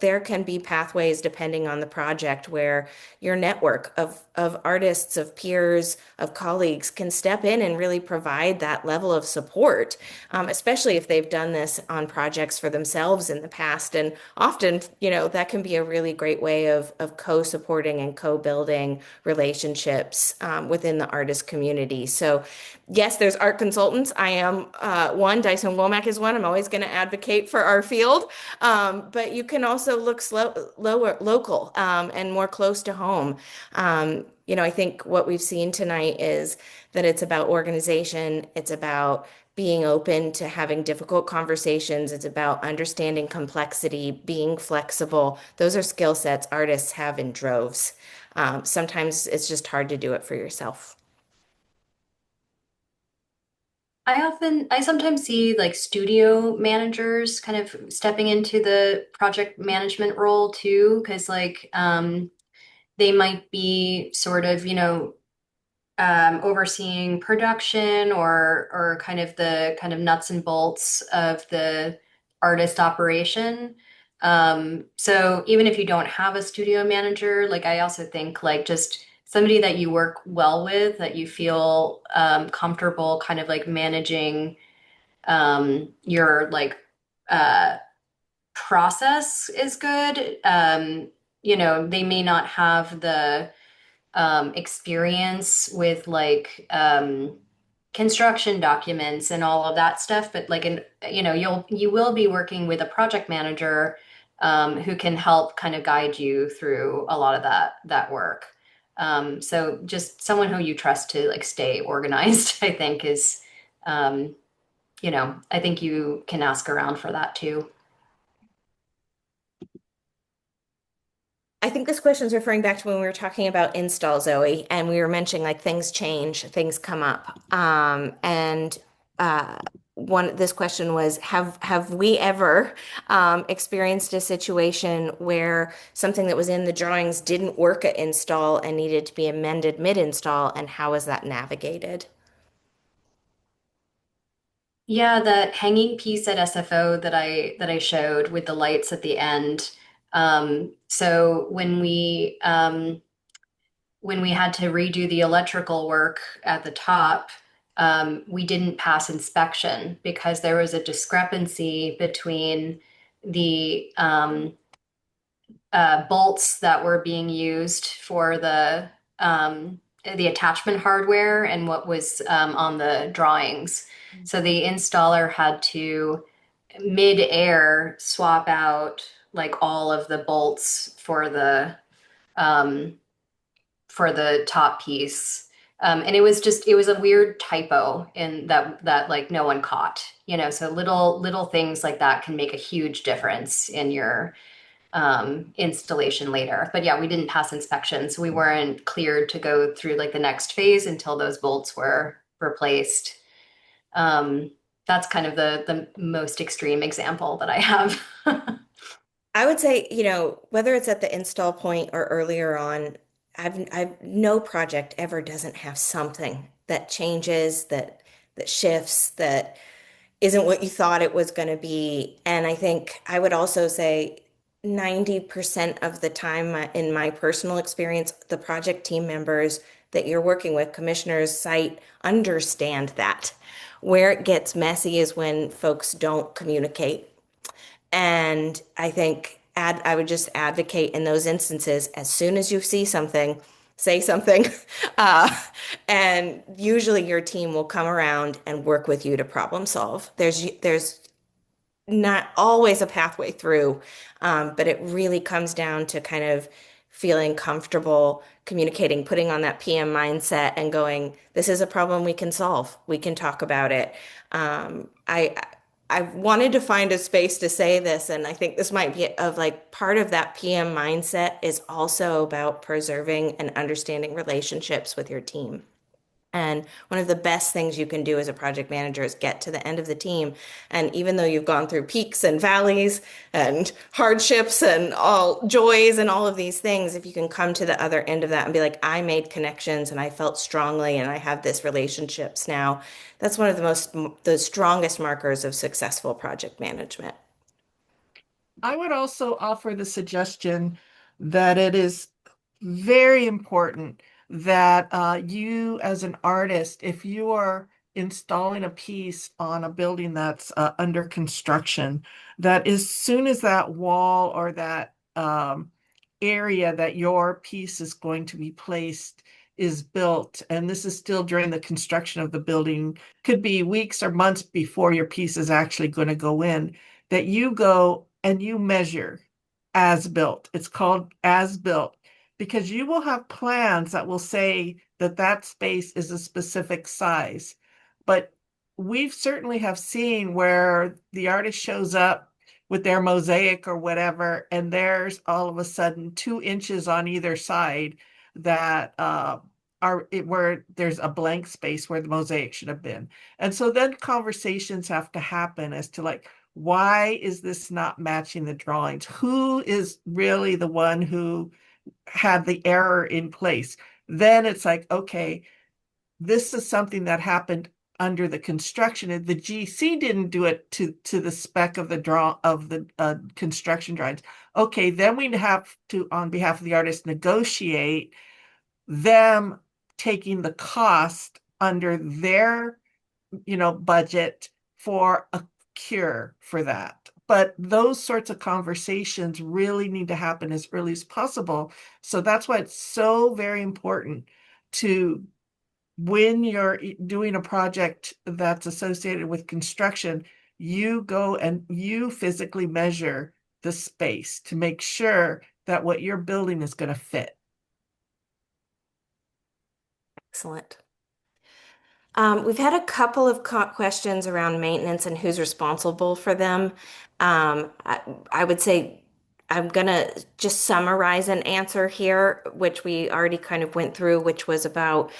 there can be pathways depending on the project where your network of artists, of peers, of colleagues can step in and really provide that level of support, especially if they've done this on projects for themselves in the past. And often, that can be a really great way of co-supporting and co-building relationships within the artist community. So, yes, there's art consultants. I am one. Dyson Womack is one. I'm always going to advocate for our field. But you can also look local and more close to home. I think what we've seen tonight is that it's about organization. It's about being open to having difficult conversations. It's about understanding complexity, being flexible. Those are skill sets artists have in droves. Sometimes it's just hard to do it for yourself. I sometimes see like studio managers kind of stepping into the project management role too, because they might be sort of, overseeing production or kind of the kind of nuts and bolts of the artist operation. So even if you don't have a studio manager, like I also think like just somebody that you work well with, that you feel comfortable kind of like managing your like uh, process is good. They may not have the experience with construction documents and all of that stuff, but you will be working with a project manager who can help kind of guide you through a lot of that work. So just someone who you trust to like stay organized, I think is I think you can ask around for that too. I think this question is referring back to when we were talking about install, Zoe, and we were mentioning like things change, things come up. And this question was, have we ever experienced a situation where something that was in the drawings didn't work at install and needed to be amended mid-install, and how is that navigated? Yeah, the hanging piece at SFO that I showed with the lights at the end. So when we had to redo the electrical work at the top, we didn't pass inspection because there was a discrepancy between the bolts that were being used for the attachment hardware and what was on the drawings. So the installer had to mid-air swap out like all of the bolts um, for the top piece. And it was a weird typo in that like no one caught, you know, so little things like that can make a huge difference in your installation later. But yeah, we didn't pass inspection, so we weren't cleared to go through like the next phase until those bolts were replaced. Um, that's kind of the most extreme example that I have. I would say, whether it's at the install point or earlier on, no project ever doesn't have something that changes, that shifts, that isn't what you thought it was going to be. And I think I would also say 90% of the time, in my personal experience, the project team members that you're working with, commissioners, site, understand that. Where it gets messy is when folks don't communicate. And I think I would just advocate in those instances, as soon as you see something, say something. Uh, and usually your team will come around and work with you to problem solve. There's not always a pathway through, but it really comes down to kind of feeling comfortable communicating, putting on that PM mindset and going, this is a problem we can solve. We can talk about it. I wanted to find a space to say this, and I think this might be of like part of that PM mindset is also about preserving and understanding relationships with your team. And one of the best things you can do as a project manager is get to the end of the team. And even though you've gone through peaks and valleys and hardships and all joys and all of these things, if you can come to the other end of that and be like, I made connections and I felt strongly and I have this relationships now, that's one of the strongest markers of successful project management. I would also offer the suggestion that it is very important that you, as an artist, if you are installing a piece on a building that's under construction, that as soon as that wall or that area that your piece is going to be placed is built, and this is still during the construction of the building, could be weeks or months before your piece is actually going to go in, that you go and you measure as built. It's called as built because you will have plans that will say that that space is a specific size. But we've certainly have seen where the artist shows up with their mosaic or whatever, and there's all of a sudden 2 inches on either side that where there's a blank space where the mosaic should have been. And so then conversations have to happen as to like, why is this not matching the drawings? Who is really the one who had the error in place? Then it's like, okay, this is something that happened under the construction, and the GC didn't do it to the spec of the construction drawings. Okay, then we have to, on behalf of the artist, negotiate them taking the cost under their budget for a cure for that. But those sorts of conversations really need to happen as early as possible. So that's why it's so very important to, when you're doing a project that's associated with construction, you go and you physically measure the space to make sure that what you're building is going to fit. Excellent. We've had a couple of questions around maintenance and who's responsible for them. I would say I'm gonna just summarize an answer here, which we already kind of went through, which was about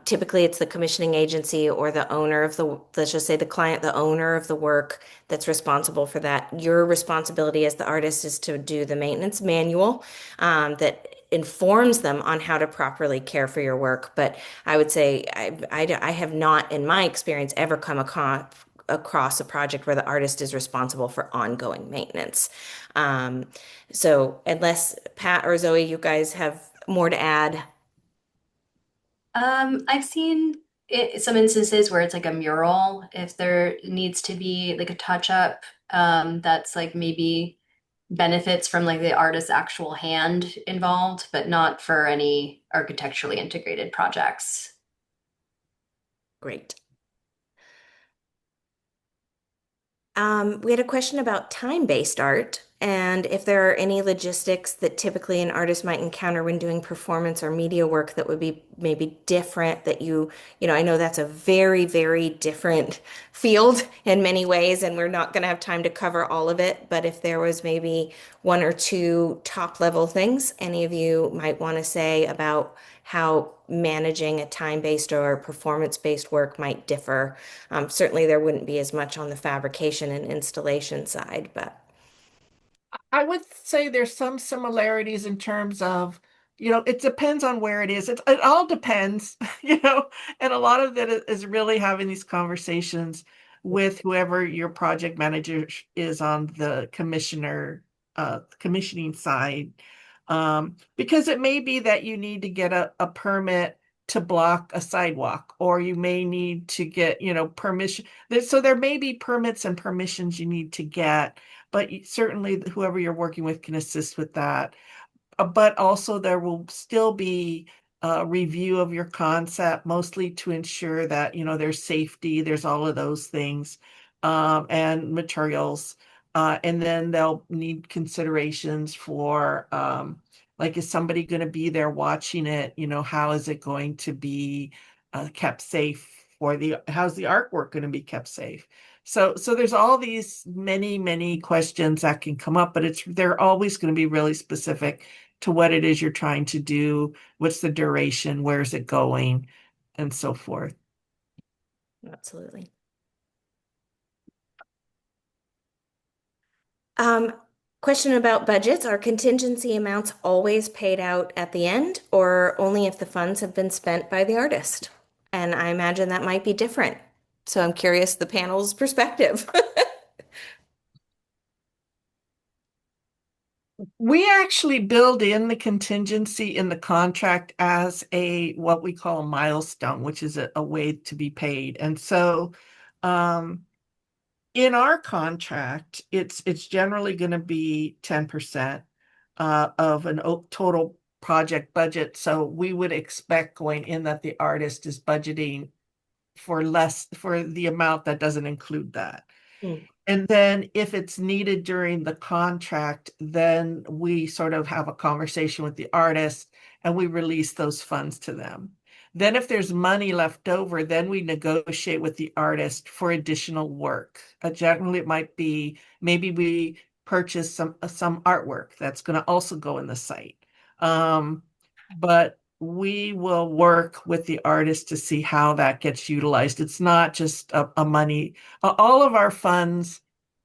typically it's the commissioning agency or the owner of the, let's just say the client, the owner of the work that's responsible for that. Your responsibility as the artist is to do the maintenance manual that informs them on how to properly care for your work. But I would say I have not, in my experience, ever come across a project where the artist is responsible for ongoing maintenance. Um, so unless Pat or Zoe, you guys have more to add. I've seen some instances where it's like a mural, if there needs to be like a touch up, that's like maybe benefits from like the artist's actual hand involved, but not for any architecturally integrated projects. Great. We had a question about time-based art and if there are any logistics that typically an artist might encounter when doing performance or media work that would be maybe different that I know that's a very, very different field in many ways, and we're not going to have time to cover all of it. But if there was maybe one or two top level things any of you might want to say about how managing a time-based or performance-based work might differ. Certainly, there wouldn't be as much on the fabrication and installation side, but I would say there's some similarities in terms of, it depends on where it is. It all depends, and a lot of that is really having these conversations with whoever your project manager is on the commissioning side. Because it may be that you need to get a permit to block a sidewalk, or you may need to get, permission. So there may be permits and permissions you need to get, but certainly whoever you're working with can assist with that. But also there will still be a review of your concept, mostly to ensure that, there's safety, there's all of those things, and materials. And then they'll need considerations for, like, is somebody going to be there watching it? How is it going to be kept safe how's the artwork going to be kept safe? So there's all these many questions that can come up, but they're always going to be really specific to what it is you're trying to do, what's the duration, where's it going, and so forth. absolutely. Um, Question about budgets. Are contingency amounts always paid out at the end or only if the funds have been spent by the artist? And I imagine that might be different. So I'm curious the panel's perspective. We actually build in the contingency in the contract as what we call a milestone, which is a way to be paid. And so in our contract, it's generally going to be 10% of an total project budget. So we would expect going in that the artist is budgeting for the amount that doesn't include that. Hmm. And then if it's needed during the contract, then we sort of have a conversation with the artist and we release those funds to them. Then if there's money left over, then we negotiate with the artist for additional work. Generally, it might be maybe we purchase some artwork that's going to also go in the site. But we will work with the artist to see how that gets utilized. It's not just a money. All of our funds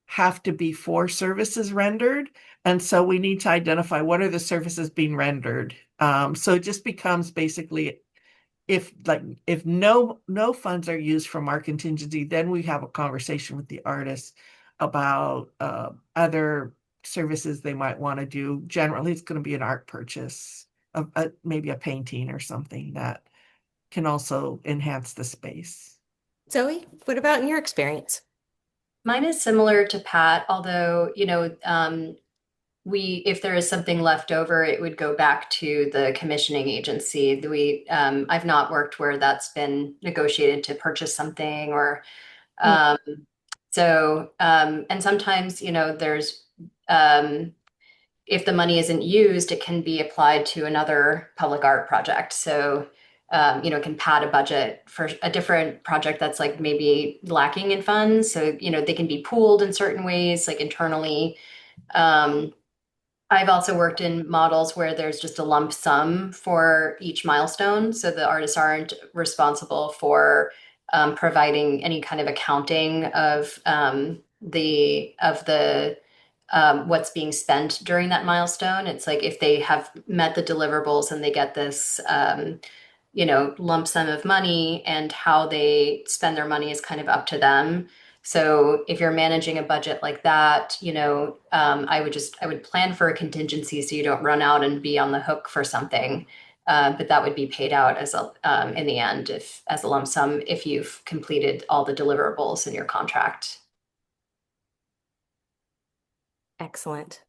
have to be for services rendered. And so we need to identify what are the services being rendered. So it just becomes basically if no funds are used from our contingency, then we have a conversation with the artist about other services they might want to do. Generally, it's going to be an art purchase, maybe a painting or something that can also enhance the space. Zoe, what about in your experience? Mine is similar to Pat, although, if there is something left over, it would go back to the commissioning agency. I've not worked where that's been negotiated to purchase something or, Hmm. um, and sometimes, um, if the money isn't used, it can be applied to another public art project. So, it can pad a budget for a different project that's like maybe lacking in funds. So, they can be pooled in certain ways, like internally. Um, I've also worked in models where there's just a lump sum for each milestone. So the artists aren't responsible for providing any kind of accounting of the what's being spent during that milestone. It's like if they have met the deliverables and they get this lump sum of money, and how they spend their money is kind of up to them. So if you're managing a budget like that, I would plan for a contingency so you don't run out and be on the hook for something. But that would be paid out as a in the end, if as a lump sum, if you've completed all the deliverables in your contract. Excellent.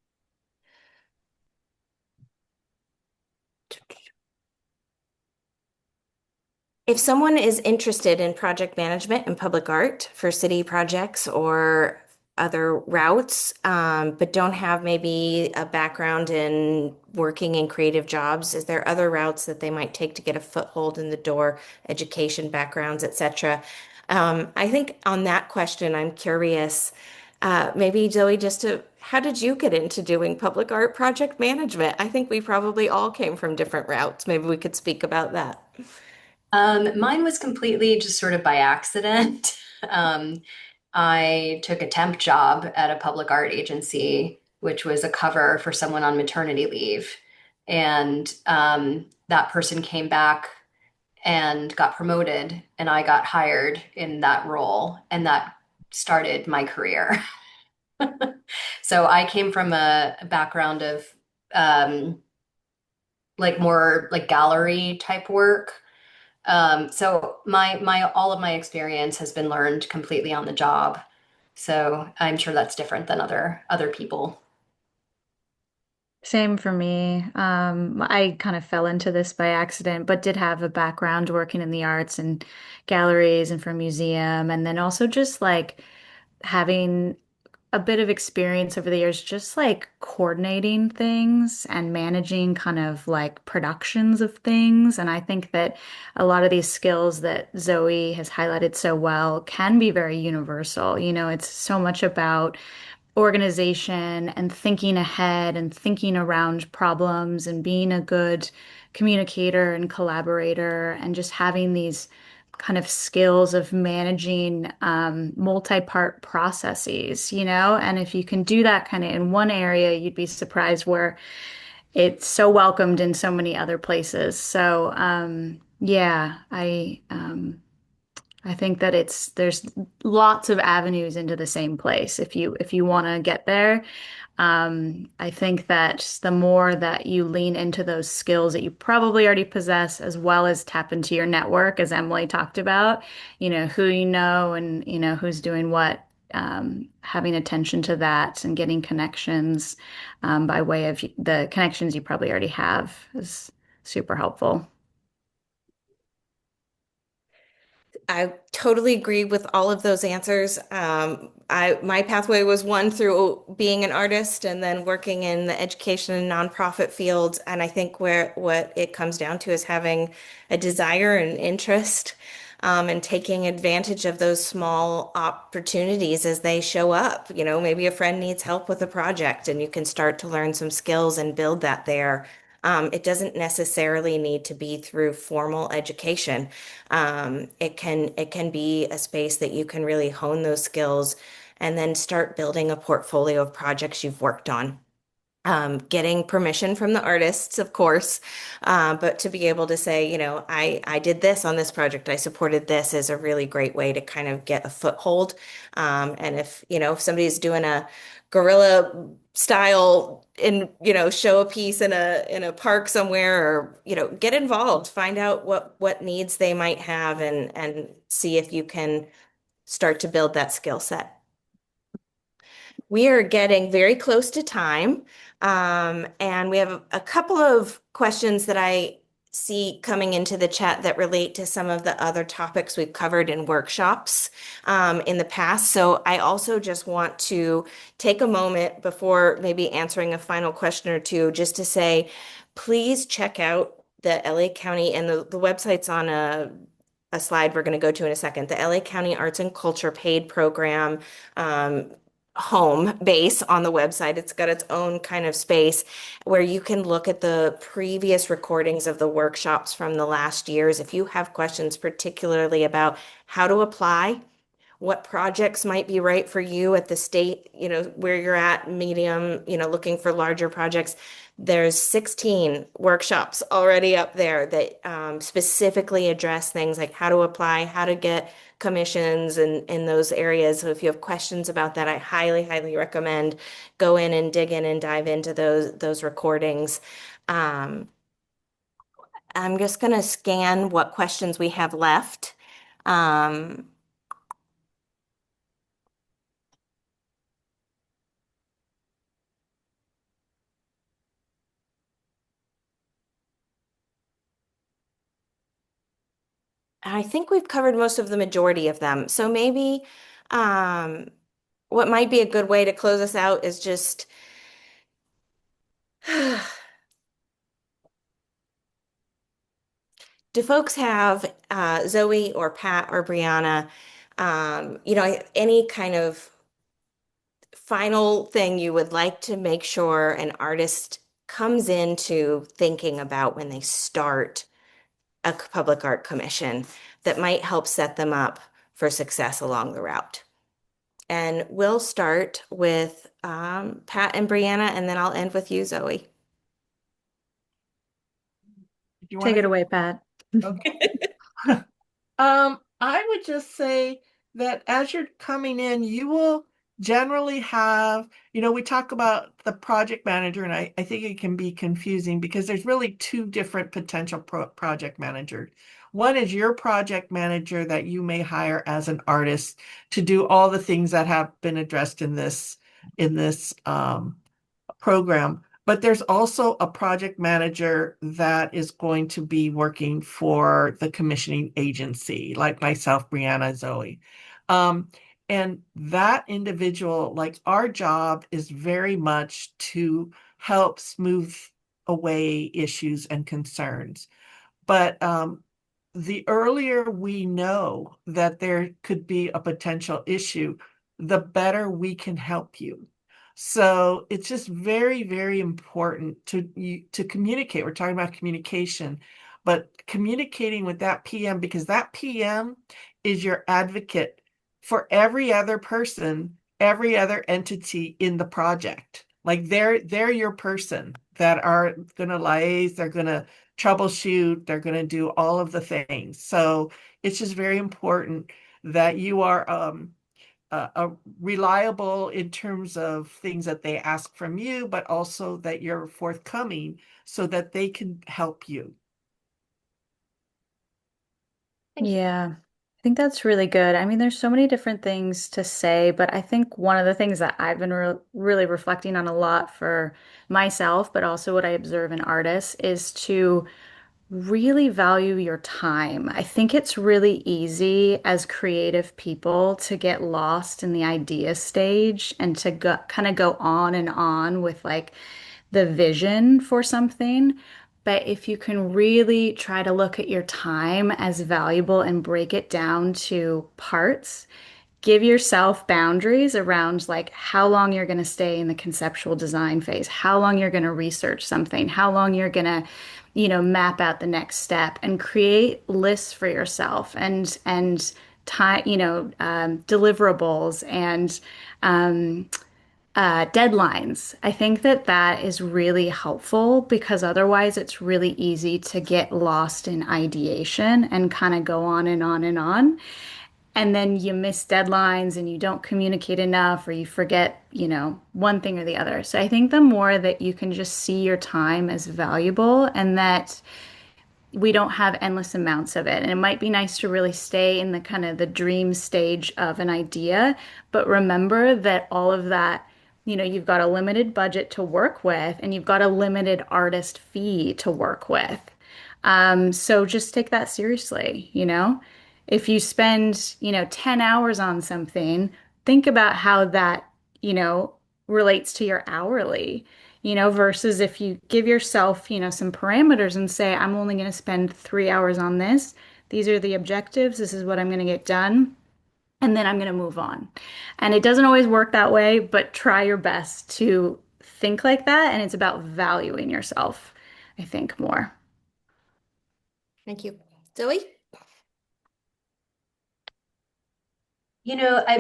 If someone is interested in project management and public art for city projects or other routes, but don't have maybe a background in working in creative jobs, is there other routes that they might take to get a foothold in the door, education backgrounds, etc.? I think on that question, I'm curious, maybe Zoe, how did you get into doing public art project management? I think we probably all came from different routes. Maybe we could speak about that. Mine was completely just sort of by accident. Um, I took a temp job at a public art agency, which was a cover for someone on maternity leave. And that person came back and got promoted, and I got hired in that role, and that started my career. So I came from a background of um, like more like gallery type work. So my all of my experience has been learned completely on the job. So I'm sure that's different than other people. Same for me. I kind of fell into this by accident, but did have a background working in the arts and galleries and for museum, and then also just like having a bit of experience over the years, just like coordinating things and managing kind of like productions of things. And I think that a lot of these skills that Zoe has highlighted so well can be very universal. It's so much about organization and thinking ahead and thinking around problems and being a good communicator and collaborator and just having these kind of skills of managing multi-part processes, and if you can do that kind of in one area, you'd be surprised where it's so welcomed in so many other places. So yeah, I think that there's lots of avenues into the same place if you want to get there. I think that the more that you lean into those skills that you probably already possess, as well as tap into your network, as Emily talked about, who you know and who's doing what, having attention to that and getting connections by way of the connections you probably already have is super helpful. I totally agree with all of those answers. My pathway was one through being an artist and then working in the education and nonprofit field. And I think where what it comes down to is having a desire and interest, and taking advantage of those small opportunities as they show up. Maybe a friend needs help with a project and you can start to learn some skills and build that there. It doesn't necessarily need to be through formal education. It can be a space that you can really hone those skills and then start building a portfolio of projects you've worked on. Getting permission from the artists, of course, but to be able to say, I did this on this project, I supported this, is a really great way to kind of get a foothold. And if somebody's doing a guerrilla style show a piece in a park somewhere, or get involved, find out what needs they might have, and see if you can start to build that skill set. We are getting very close to time, and we have a couple of questions that I see coming into the chat that relate to some of the other topics we've covered in workshops in the past. So I also just want to take a moment before maybe answering a final question or two, just to say, please check out the LA County, and the website's on a slide we're going to go to in a second, the LA County Arts and Culture PAiD program. home base on the website. It's got its own kind of space where you can look at the previous recordings of the workshops from the last years. If you have questions, particularly about how to apply, what projects might be right for you at the state, where you're at, medium, looking for larger projects. There's 16 workshops already up there that specifically address things like how to apply, how to get commissions in those areas. So if you have questions about that, I highly, highly recommend go in and dig in and dive into those recordings. Um, I'm just going to scan what questions we have left. Um, I think we've covered most of the majority of them. So maybe um, what might be a good way to close us out is just do folks have Zoe or Pat or Brianna, any kind of final thing you would like to make sure an artist comes into thinking about when they start a public art commission that might help set them up for success along the route? And we'll start with Pat and Brianna, and then I'll end with you, Zoe. Do you want Take to it away, Pat. Okay. I would just say that as you're coming in, you will generally have, we talk about the project manager, and I think it can be confusing because there's really two different potential project managers. One is your project manager that you may hire as an artist to do all the things that have been addressed in this program. But there's also a project manager that is going to be working for the commissioning agency, like myself, Brianna, Zoe. Um, and that individual, like our job is very much to help smooth away issues and concerns. But the earlier we know that there could be a potential issue, the better we can help you. So it's just very, very important to communicate. We're talking about communication, but communicating with that PM, because that PM is your advocate for every other person, every other entity in the project. Like they're your person that are going to liaise, they're going to troubleshoot, they're going to do all of the things. So it's just very important that you are reliable in terms of things that they ask from you, but also that you're forthcoming so that they can help you. Yeah, I think that's really good. I mean, there's so many different things to say, but I think one of the things that I've been really reflecting on a lot for myself, but also what I observe in artists, is to really value your time. I think it's really easy as creative people to get lost in the idea stage and to go, kind of go on and on with like the vision for something. But if you can really try to look at your time as valuable and break it down to parts, give yourself boundaries around like how long you're going to stay in the conceptual design phase, how long you're going to research something, how long you're going to, map out the next step and create lists for yourself and time, deliverables and deadlines. I think that that is really helpful because otherwise it's really easy to get lost in ideation and kind of go on and on and on. And then you miss deadlines and you don't communicate enough or you forget, one thing or the other. So I think the more that you can just see your time as valuable and that we don't have endless amounts of it. And it might be nice to really stay in the kind of the dream stage of an idea, but remember that all of that, you've got a limited budget to work with and you've got a limited artist fee to work with. So just take that seriously. If you spend, 10 hours on something, think about how that, relates to your hourly, versus if you give yourself, some parameters and say, I'm only going to spend 3 hours on this. These are the objectives. This is what I'm going to get done. and then I'm going to move on. And it doesn't always work that way, but try your best to think like that. And it's about valuing yourself, I think, more. Thank you. Zoe?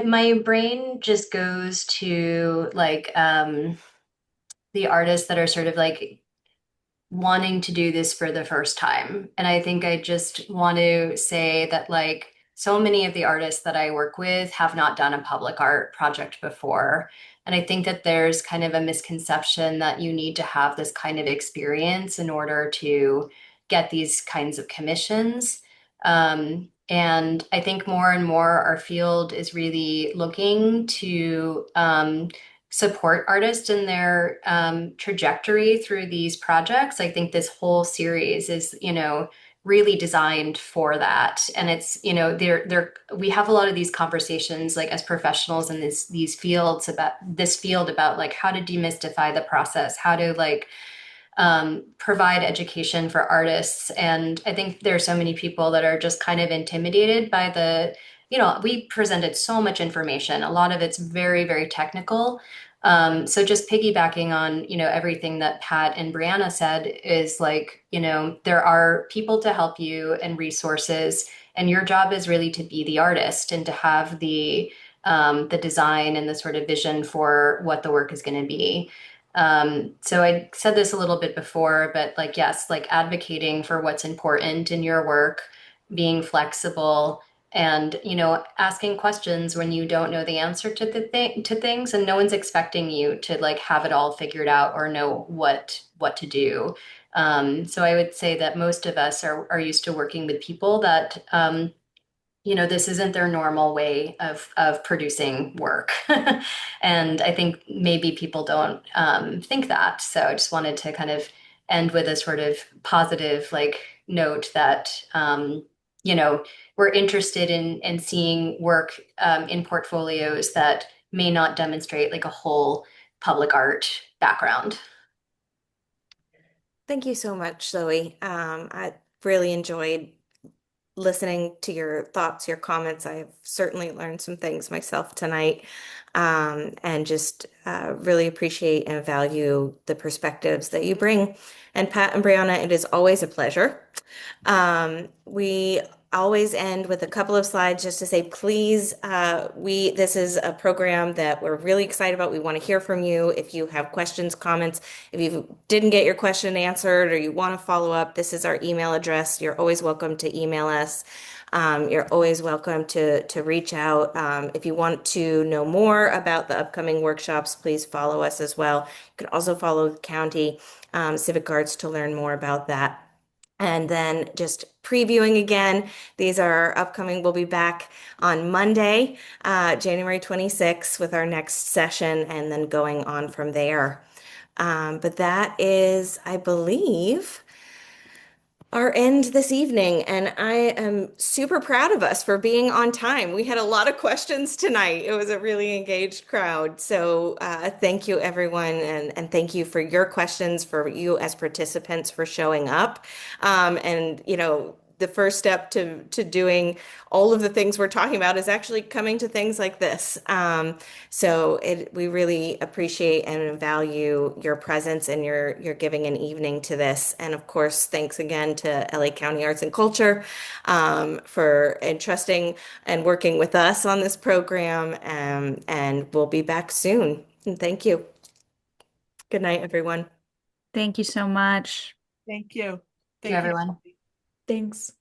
My brain just goes to like the artists that are sort of like wanting to do this for the first time. And I think I just want to say that like so many of the artists that I work with have not done a public art project before. And I think that there's kind of a misconception that you need to have this kind of experience in order to get these kinds of commissions. And I think more and more our field is really looking to support artists in their trajectory through these projects. I think this whole series is, really designed for that. And it's, we have a lot of these conversations like as professionals in these fields about this field about like how to demystify the process, how to like provide education for artists. And I think there are so many people that are just kind of intimidated by we presented so much information. A lot of it's very, very technical. So just piggybacking on, everything that Pat and Brianna said is like, there are people to help you and resources, and your job is really to be the artist and to have the design and the sort of vision for what the work is going to be. So I said this a little bit before, but like, yes, like advocating for what's important in your work, being flexible and, asking questions when you don't know the answer to to things, and no one's expecting you to like have it all figured out or know what to do. So I would say that most of us are used to working with people that, this isn't their normal way of producing work. And I think maybe people don't think that. So I just wanted to kind of end with a sort of positive like note that we're interested in seeing work in portfolios that may not demonstrate like a whole public art background. Thank you so much, Zoe. I really enjoyed listening to your thoughts, your comments. I've certainly learned some things myself tonight, and just really appreciate and value the perspectives that you bring. And Pat and Brianna, it is always a pleasure. We always end with a couple of slides just to say, please, this is a program that we're really excited about. We want to hear from you. If you have questions, comments, if you didn't get your question answered or you want to follow up, this is our email address. You're always welcome to email us. You're always welcome to reach out. If you want to know more about the upcoming workshops, please follow us as well. You can also follow the county Civic Arts to learn more about that. And then just previewing again, these are upcoming. We'll be back on Monday, January 26th with our next session and then going on from there. But that is, I believe, our end this evening, and I am super proud of us for being on time. We had a lot of questions tonight. It was a really engaged crowd. So thank you, everyone, and thank you for your questions, for you as participants for showing up. And, the first step to doing all of the things we're talking about is actually coming to things like this. So we really appreciate and value your presence and your giving an evening to this. And of course, thanks again to LA County Arts and Culture for entrusting and working with us on this program. And we'll be back soon. And thank you. Good night, everyone. Thank you so much. Thank you. Thank you, everyone. Thanks.